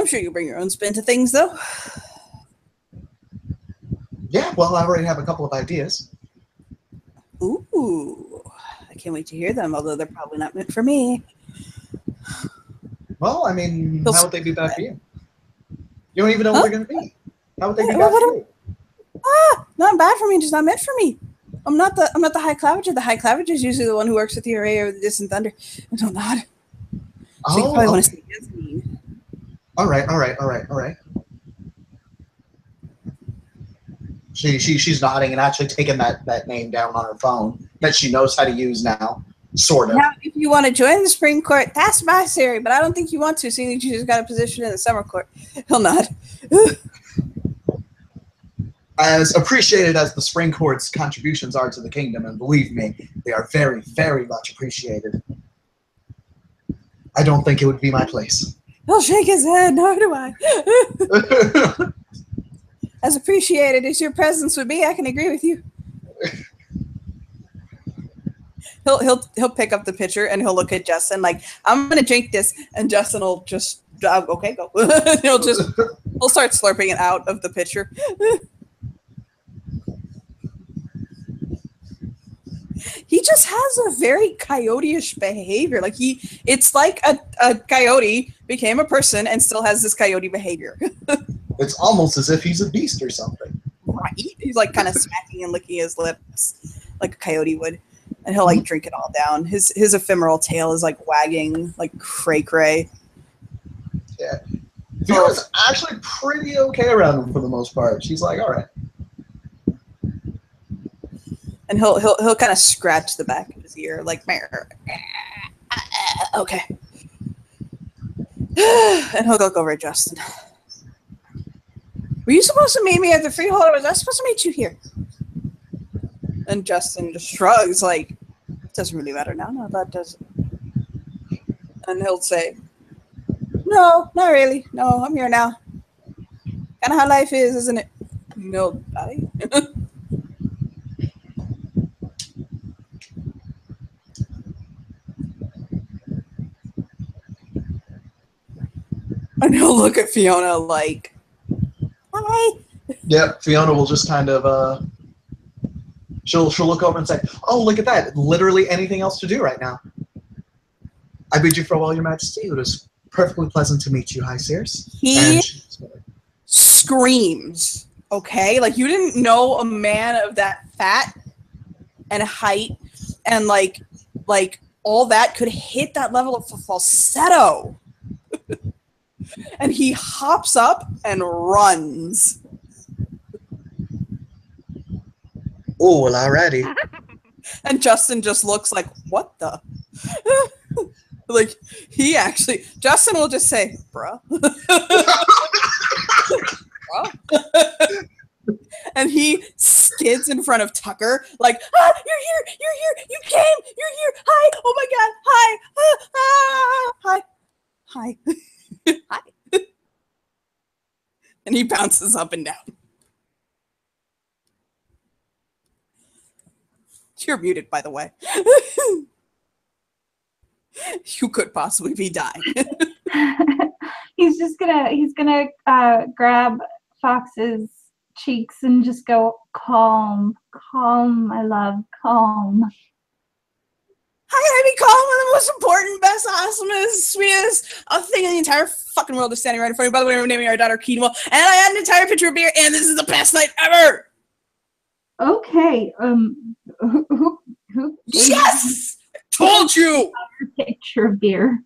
I'm sure you bring your own spin to things, though. Yeah, well, I already have a couple of ideas. Ooh, I can't wait to hear them, although they're probably not meant for me. Well, I mean, They'll how would they be bad for you? You don't even know what they're going to be. How would they be Yeah, bad well, for you? Not bad for me, just not meant for me. I'm not the High Clavager. The High Clavager is usually the one who works with the Array or the Distant Thunder. I'm not. So you probably want to say Yasmin. All right. She's nodding and actually taking that name down on her phone that she knows how to use now, sort of. Now, if you want to join the Spring Court, that's my theory, but I don't think you want to, seeing that you just got a position in the Summer Court. He'll nod. As appreciated as the Spring Court's contributions are to the kingdom, and believe me, they are very, very much appreciated, I don't think it would be my place. He'll shake his head, nor do I. As appreciated as your presence would be, I can agree with you. He'll pick up the pitcher and he'll look at Justin like, I'm gonna drink this, and Justin will just okay, go. he'll start slurping it out of the pitcher. He just has a very coyote-ish behavior. Like it's like a coyote became a person and still has this coyote behavior. It's almost as if he's a beast or something. Right? He's like kind of smacking and licking his lips like a coyote would. And he'll like drink it all down. His ephemeral tail is like wagging like cray-cray. Yeah. Fiona's actually pretty okay around him for the most part. She's like, all right. And he'll kind of scratch the back of his ear like, okay. And he'll look over at Justin. Were you supposed to meet me at the Freehold, or was I supposed to meet you here? And Justin just shrugs like, it doesn't really matter now. No, that doesn't. And he'll say, no, not really. No, I'm here now. Kind of how life is, isn't it? No, die. And he'll look at Fiona like, hi. Yeah, Fiona will just kind of, she'll look over and say, oh, look at that. Literally anything else to do right now. I bid you farewell, Your Majesty. It was perfectly pleasant to meet you, High Seers. He screams, okay? Like, you didn't know a man of that fat and height and, like all that could hit that level of falsetto. And he hops up and runs. Oh, well, alrighty. And Justin just looks like, what the? Like, Justin will just say, bruh. Bruh. And he skids in front of Tucker, like, you're here, you came, you're here, hi, oh my god, hi, hi. Hi. And he bounces up and down. You're muted, by the way. You could possibly be dying. he's gonna grab Fox's cheeks and just go, calm, my love, calm. Hi, Ivy, calm, one of the most important, best, awesomest, sweetest thing in the entire fucking world is standing right in front of you. By the way, we're naming our daughter Quinoa, and I had an entire pitcher of beer, and this is the best night ever! Okay, who Yes! I told you! Picture of beer.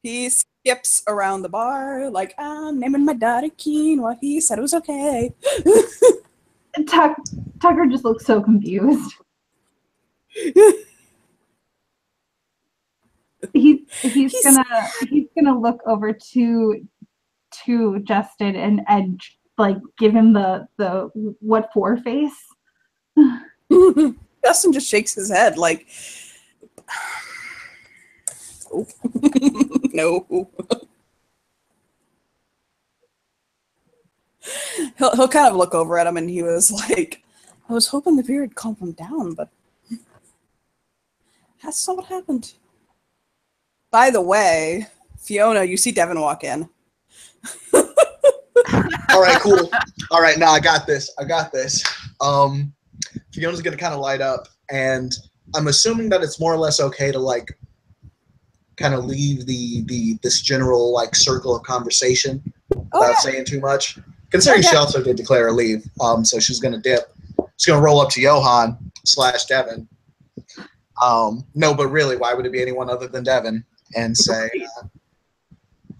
He skips around the bar like, I'm naming my daughter Quinoa. He said it was okay. Tucker just looks so confused. He's gonna look over to Justin and like give him the what for face. Justin just shakes his head like, oh. No. He'll kind of look over at him, and he was like, I was hoping the beer would calm him down, but that's not what happened. By the way, Fiona, you see Devin walk in. All right, cool. All right, now I got this. Fiona's gonna kind of light up, and I'm assuming that it's more or less okay to like kind of leave this general like circle of conversation without saying too much. Considering she also did declare a leave, so she's gonna dip. She's gonna roll up to Johan / Devin. No, but really, why would it be anyone other than Devin? And say,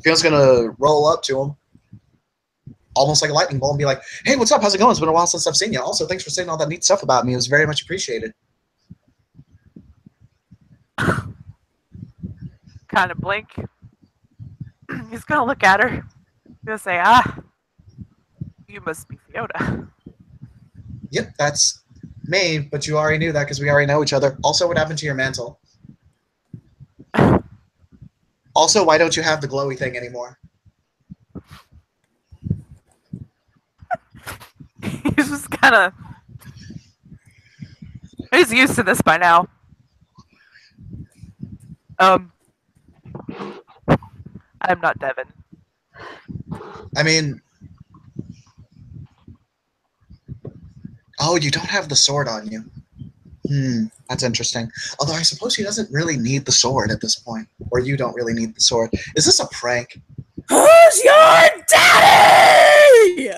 Fiona's gonna roll up to him, almost like a lightning bolt, and be like, "Hey, what's up? How's it going? It's been a while since I've seen you. Also, thanks for saying all that neat stuff about me. It was very much appreciated." Kind of blink. He's gonna look at her. He's gonna say, you must be Fiona. Yep, that's me, but you already knew that because we already know each other. Also, what happened to your mantle? Also, why don't you have the glowy thing anymore? He's just kind of... He's used to this by now. I'm not Devin. I mean... Oh, you don't have the sword on you. That's interesting. Although I suppose he doesn't really need the sword at this point. Or you don't really need the sword. Is this a prank? Who's your daddy?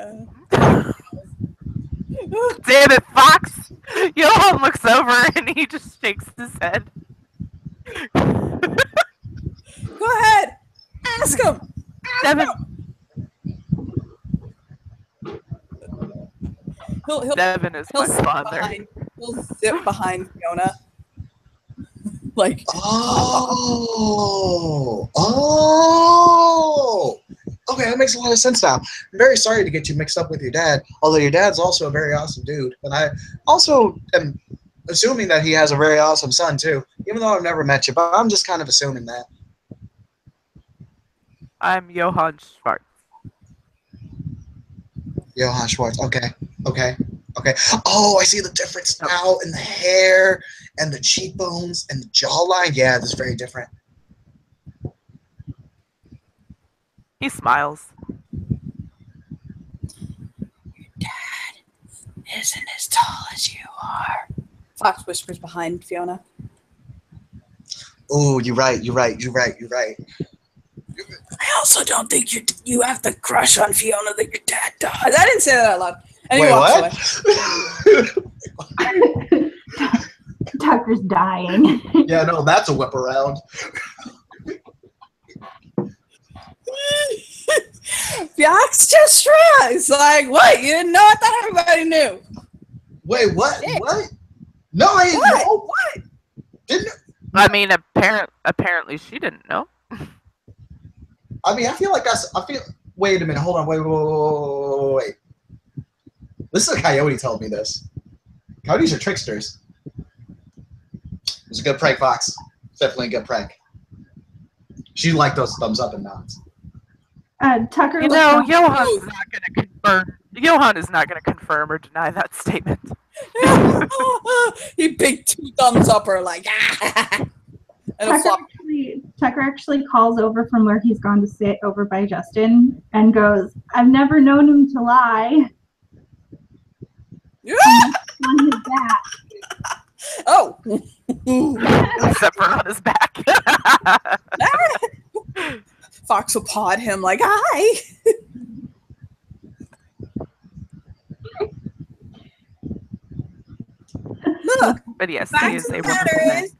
Damn it, Fox! Johan looks over and he just shakes his head. Go ahead. Ask him. Devin, Devin is my father. He'll zip behind Fiona. Like, okay, that makes a lot of sense now. I'm very sorry to get you mixed up with your dad, although your dad's also a very awesome dude. And I also am assuming that he has a very awesome son, too, even though I've never met you, but I'm just kind of assuming that. I'm Johan Schwartz. Johan Schwartz, okay. Oh, I see the difference now in the hair and the cheekbones and the jawline. Yeah, this is very different. He smiles. Your dad isn't as tall as you are. Fox whispers behind Fiona. Oh, you're right. I also don't think you have the crush on Fiona that your dad does. I didn't say that out loud. And he walks Wait, away. Tucker's dying. Yeah, no, that's a whip around. Fox just tries. Like, what? You didn't know? I thought everybody knew. Wait, what? Yeah. What? No, I didn't What? know. What? Didn't. I mean, apparently she didn't know. I mean, I feel. Wait a minute. Hold on. Wait. This is a Coyote told me this. Coyotes are tricksters. It was a good prank, Fox. Definitely a good prank. She liked those thumbs up and nods. Tucker. You know, Johan's not going to confirm. Johan is not going to confirm or deny that statement. He big two thumbs up her like and a flop. Tucker actually calls over from where he's gone to sit over by Justin and goes, "I've never known him to lie." On his back. Oh. Except for on his back. Fox will pod him like, hi. Look, But yes, fact he is of the able matter to is,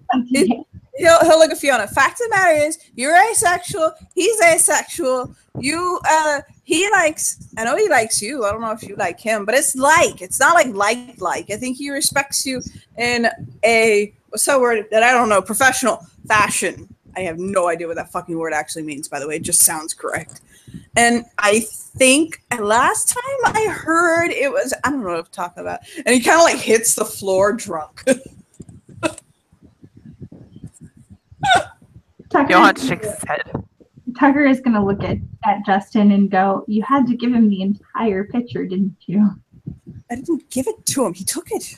he'll look at Fiona. Fact of the matter is, you're asexual. He's asexual. He likes. I know he likes you. I don't know if you like him, but it's not like. I think he respects you in a what's that word that I don't know, professional fashion. I have no idea what that fucking word actually means. By the way, it just sounds correct. And I think last time I heard it was I don't know what I'm talking about. And he kind of like hits the floor drunk. Johan shakes his head. Tucker is going to look at Justin and go, "You had to give him the entire picture, didn't you?" I didn't give it to him. He took it.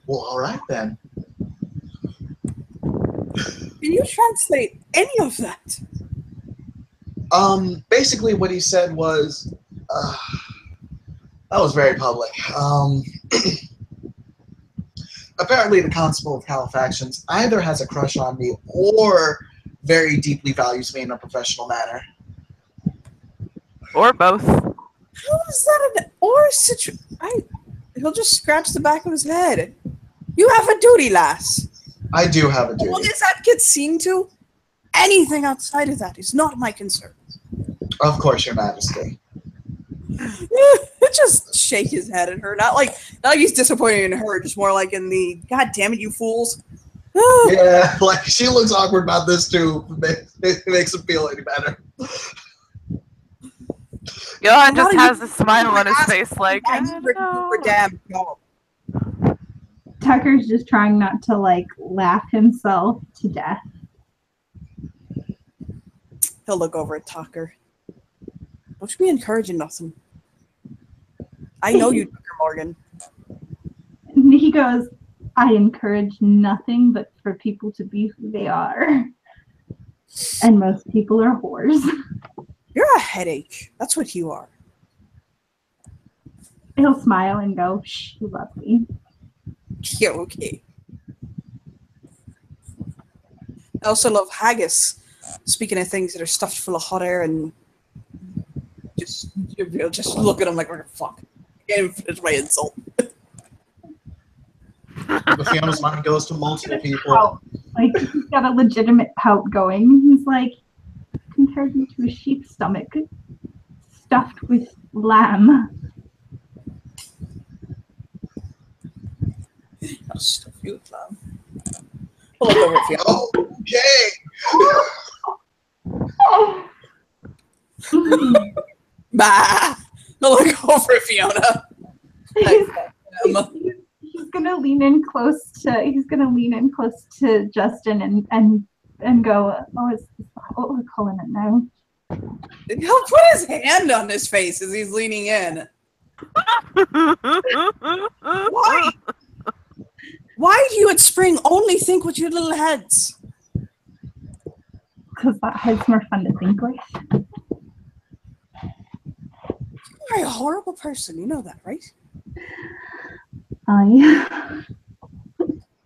Well, all right then. Can you translate any of that? Basically what he said was, that was very public. Apparently the Constable of Halifaxians either has a crush on me or very deeply values me in a professional manner. Or both. How is that an or situation? He'll just scratch the back of his head. You have a duty, lass. I do have a duty. What does that get seen to? Anything outside of that is not my concern. Of course, Your Majesty. Just shake his head at her. Not like he's disappointed in her, just more like in the God damn it, you fools. Yeah, like she looks awkward about this too. It makes him feel any better. Johan just has a smile on his face, like, I don't know. Damn job. Tucker's just trying not to like laugh himself to death. He'll look over at Tucker. Don't you be encouraging nothing. I know you, Tucker Morgan. And he goes, I encourage nothing but for people to be who they are. And most people are whores. You're a headache. That's what you are. He'll smile and go, shh, you love me. Yeah, okay. I also love haggis. Speaking of things that are stuffed full of hot air and just look at him like, what the fuck? I can't even finish my insult. But Fiona's mind goes to multiple people. Pout. Like, he's got a legitimate pout going. He's like, compared me to a sheep's stomach stuffed with lamb. I'll stuff you with lamb. We'll look over at Fiona. Okay. Bah! We'll look over at Fiona. He's gonna lean in close to Justin and go, oh, is what we're calling it now? He'll put his hand on his face as he's leaning in. Why? Why do you at Spring only think with your little heads? Because that head's more fun to think with. You're a horrible person. You know that, right?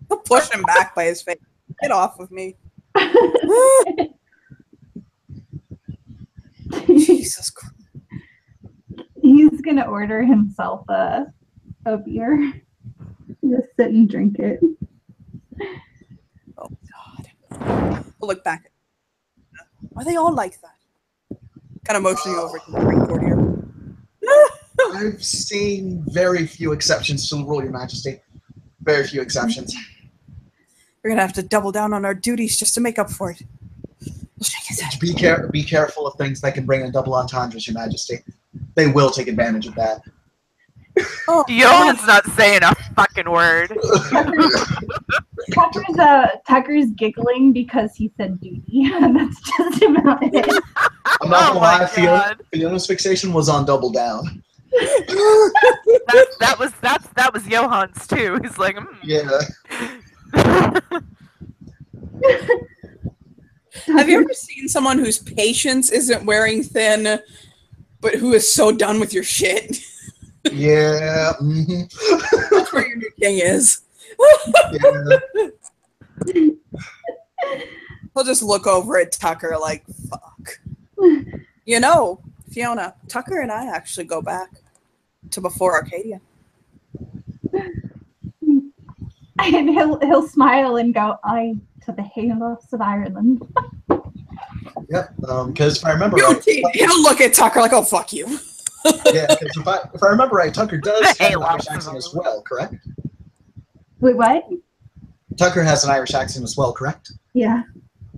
He'll push him back by his face. Get off of me. Jesus Christ. He's gonna order himself a beer. Just sit and drink it. Oh God. We'll look back. Are they all like that? Kind of motioning over to the drink courtier. I've seen very few exceptions to the rule, Your Majesty. Very few exceptions. We're gonna have to double down on our duties just to make up for it. We'll shake his head. Be careful of things that can bring in double entendres, Your Majesty. They will take advantage of that. Oh, Johan's not saying a fucking word. Tucker's giggling because he said duty, and that's just about it. I'm not gonna lie, God. Fiona's fixation was on double down. that was Johan's too. He's like, Yeah. Have you ever seen someone whose patience isn't wearing thin, but who is so done with your shit? Yeah. That's where your new king is. Yeah. He'll just look over at Tucker like, fuck. You know, Fiona, Tucker and I actually go back to before Arcadia. And he'll smile and go, "I to the Halos of Ireland." Yep. Because if I remember He'll, right, he'll look at Tucker like, "Oh, fuck you." yeah. Because if I remember right, Tucker does have an Irish accent as well, correct? Wait, what? Tucker has an Irish accent as well, correct? Yeah.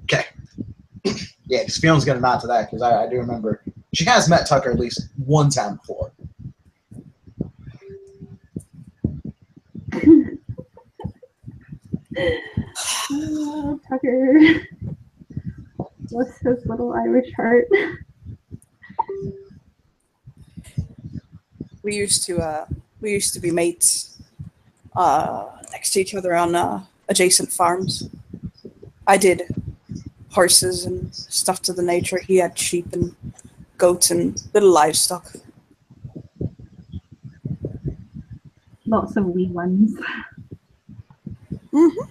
Okay. Yeah, because Fiona's gonna nod to that because I do remember she has met Tucker at least one time before. Oh, Tucker. Bless his little Irish heart. We used to be mates next to each other on adjacent farms. I did horses and stuff to the nature. He had sheep and goats and little livestock. Lots of wee ones. Mm-hmm.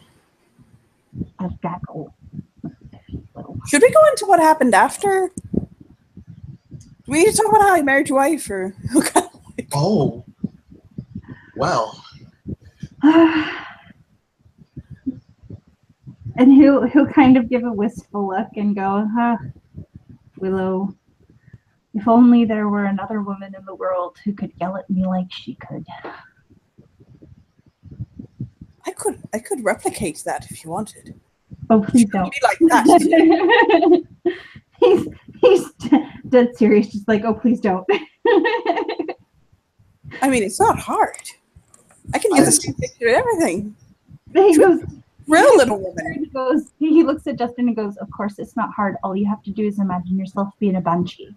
I've got little. Should we go into what happened after? Do we need to talk about how you married your wife, or Oh, well. And he'll kind of give a wistful look and go, Willow, if only there were another woman in the world who could yell at me like she could. I could replicate that if you wanted. Oh, please don't. Be like that. he's dead serious, just like, oh, please don't. I mean, it's not hard. I can get the same picture and everything. He goes, Real little woman. He looks at Justin and goes, of course, it's not hard. All you have to do is imagine yourself being a banshee.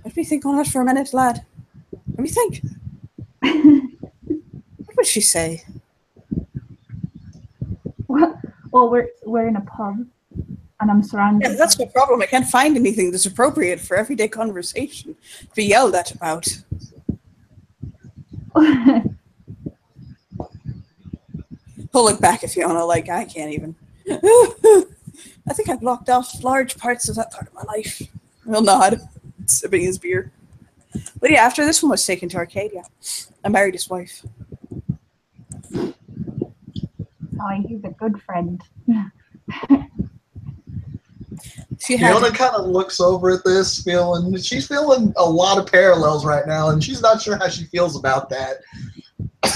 Let me think on that for a minute, lad. Let me think. What would she say? Well, we're in a pub, and I'm surrounded. Yeah, that's my problem. I can't find anything that's appropriate for everyday conversation to be yelled at about. He'll look back at Fiona like, I can't even. I think I blocked off large parts of that part of my life. He'll nod, sipping his beer. But yeah, after this one was taken to Arcadia, I married his wife. Oh, he's a good friend. Fiona kind of looks over at this, she's feeling a lot of parallels right now, and she's not sure how she feels about that.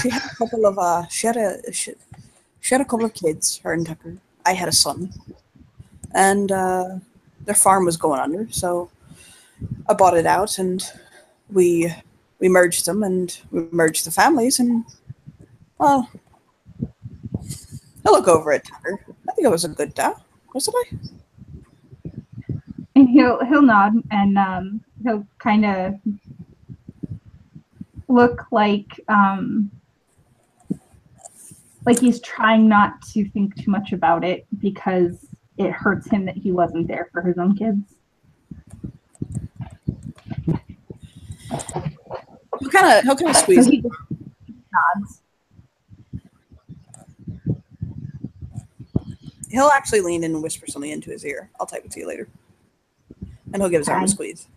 She had a couple of she had a couple of kids, her and Tucker. I had a son, and their farm was going under, so I bought it out, and we merged them, and we merged the families, and well, I look over at Tucker. I think it was a good day, wasn't I? And he'll nod, and he'll kind of look like he's trying not to think too much about it because it hurts him that he wasn't there for his own kids. He'll kind of squeeze. So he just nods. He'll actually lean in and whisper something into his ear. I'll type it to you later. And he'll give his arm a squeeze.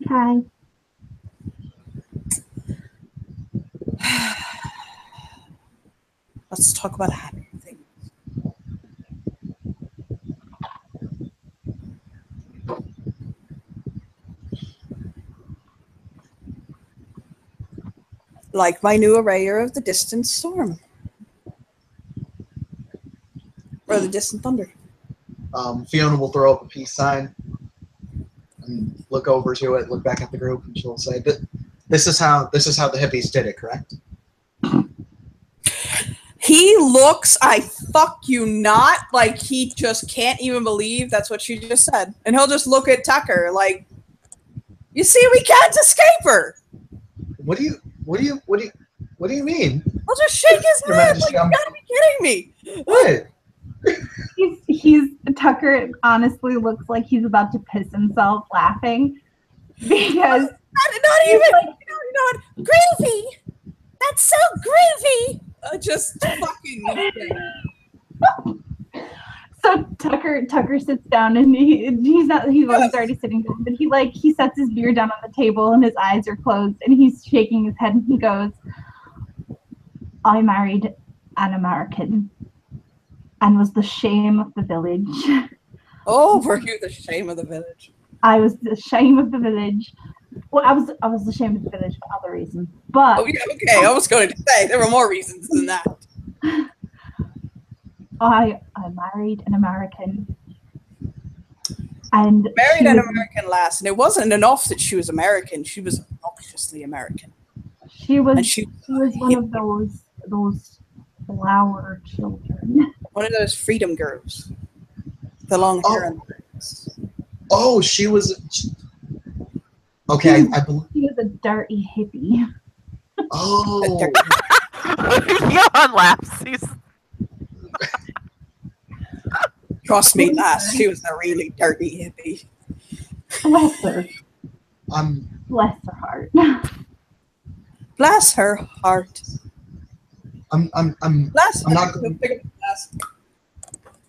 Hi. Let's talk about happier things. Like my new arrayer of the distant storm. Or the distant thunder. Fiona will throw up a peace sign and look over to it, look back at the group, and she'll say, "This is how the hippies did it, correct?" He looks, I fuck you not, like he just can't even believe that's what she just said. And he'll just look at Tucker like, you see, we can't escape her. What do you mean? I'll just shake his head like, you gotta be kidding me. What? He's Tucker honestly looks like he's about to piss himself laughing because not even like, you know what? Groovy. That's so groovy. Just fucking. So Tucker sits down and he's already sitting down, but he sets his beer down on the table and his eyes are closed and he's shaking his head and he goes, "I married an American and was the shame of the village." Oh, were you the shame of the village? I was the shame of the village. Well, I was the shame of the village for other reasons, but oh yeah, okay. I was going to say there were more reasons than that. I married an American, and married an American lass, and it wasn't enough that she was American. She was obnoxiously American. She was one of those flower children. One of those freedom girls. The long hair and words. Oh, she was. Okay, I believe she was a dirty hippie. Oh. Johan laughs. Trust me, lass, she was a really dirty hippie. Bless her. I'm Bless her heart. Bless her heart. I'm Bless I'm her not- bless.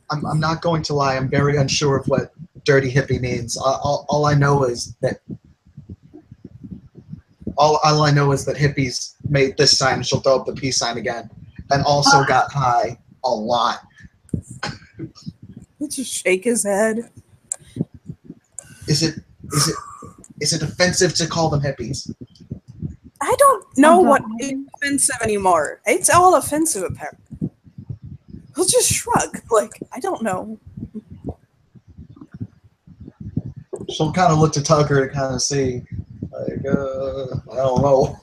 I'm not going to lie. I'm very unsure of what dirty hippie means. All I know is that all I know is that hippies made this sign. She'll throw up the peace sign again, and also got high a lot. He'll just shake his head. Is it offensive to call them hippies? I don't know don't what know. is offensive anymore. It's all offensive, apparently. He'll just shrug. Like, I don't know. She'll kind of look to Tucker to kind of see, like, I don't know.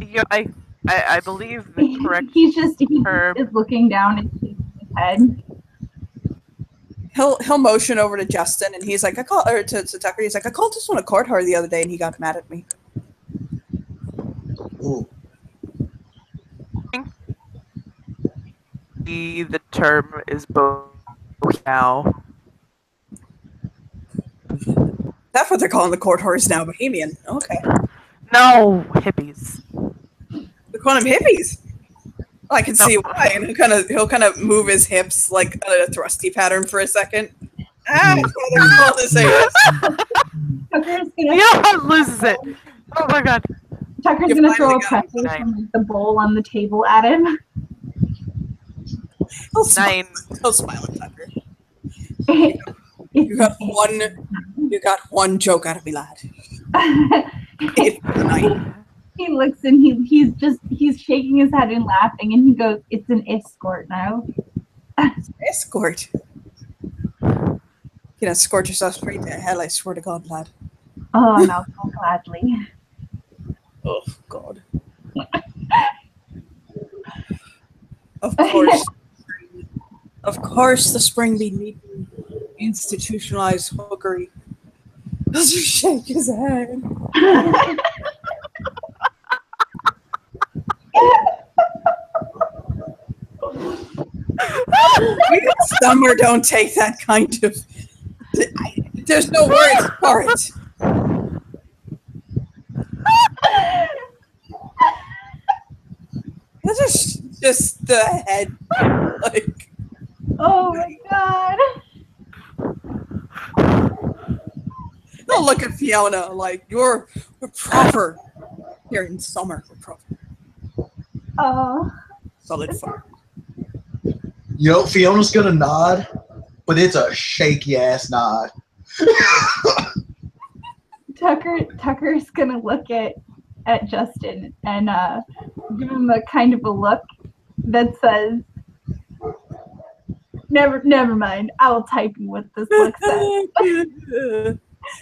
Yeah, I believe the correct He's just he term. is looking down and shaking his head. He'll motion over to Justin, and he's like, to Tucker. He's like, I called this one a court whore the other day, and he got mad at me. Ooh. The term is both now. That's what they're calling the court whores now, Bohemian. Okay. No, hippies. They're calling them hippies. I can see why. And he'll kind of move his hips like a thrusty pattern for a second. Ah, that's what they're calling this thing. Tucker's gonna, Yeah, loses it. Oh my god. Tucker's You gonna throw a finally got pretzel it. from the bowl on the table at him. He'll smile. 9. He'll smile at Tucker. It's You got one joke out of me, lad. It's the night. He looks and he's shaking his head and laughing, and he goes, "It's an escort now." Escort. You can escort yourself straight to hell, I swear to God, lad. Oh, no, so gladly. Oh, God. Of course. Of course, the spring be needing institutionalized hookery. He'll just shake his head. Summer don't take that kind of. There's no words for it. It's just the head, like. Oh my god. They'll look at Fiona like we're proper here in summer. We're proper. Oh. Solid fire. You know, Fiona's gonna nod, but it's a shaky ass nod. Tucker's gonna look at Justin and give him a kind of a look that says, Never mind. I'll type you what this look says.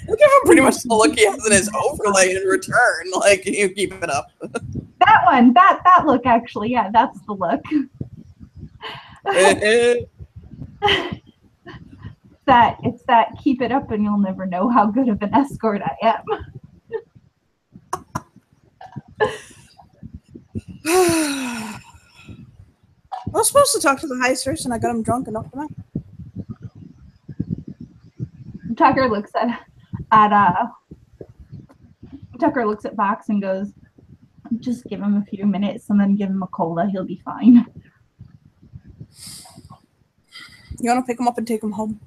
Look at him pretty much the look he has in his overlay in return. Like, you keep it up. That one, that look actually, yeah, that's the look. It's that keep it up and you'll never know how good of an escort I am. I was supposed to talk to the high stairs and I got him drunk and knocked him out. Tucker looks at Vox and goes, just give him a few minutes and then give him a cola. He'll be fine. You want to pick him up and take him home?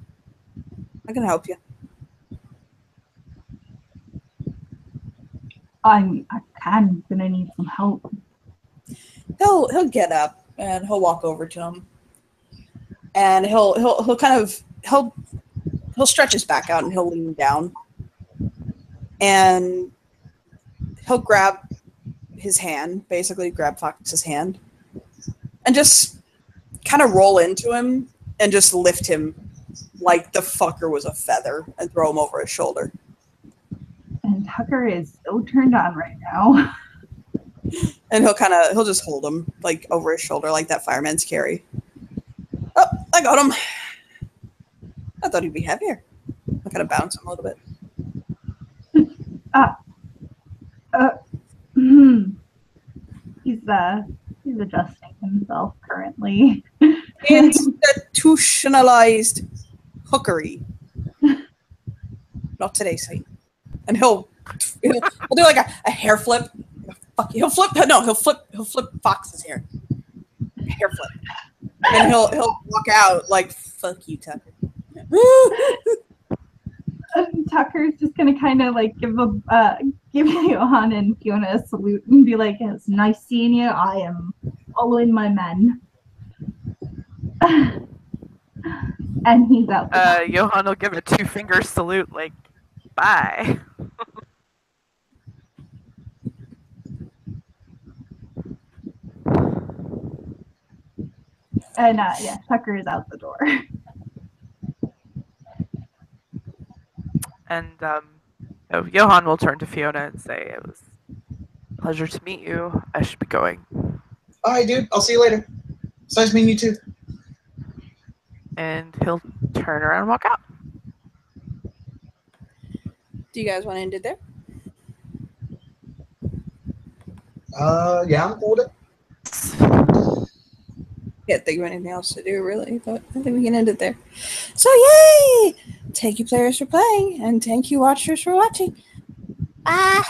I can help you. I'm gonna need some help. He'll get up and he'll walk over to him, and he'll stretch his back out and he'll lean down, and he'll grab his hand, basically grab Fox's hand, and just kind of roll into him and just lift him like the fucker was a feather and throw him over his shoulder. And Tucker is so turned on right now. And he'll just hold him like over his shoulder like that fireman's carry. Oh, I got him. I thought he'd be heavier. I kind of bounce him a little bit. He's adjusting himself currently. Institutionalized institutionalized hookery. Not today, Satan. And he'll do like a hair flip. Fuck, he'll flip Fox's hair. Hair flip. And he'll walk out like, fuck you, Tucker. Tucker's just gonna kind of like give Johan and Fiona a salute and be like, "It's nice seeing you. I am following my men." And he's out. Johan will give a 2-finger salute, like, bye. And yeah, Tucker is out the door. And Johan will turn to Fiona and say, "It was a pleasure to meet you. I should be going." All right, dude. I'll see you later. It's nice meeting you too. And he'll turn around and walk out. Do you guys want to end it there? Yeah, I'm cool with it. Can't think of anything else to do, really, but I think we can end it there. So, yay! Thank you, players, for playing, and thank you, watchers, for watching. Bye!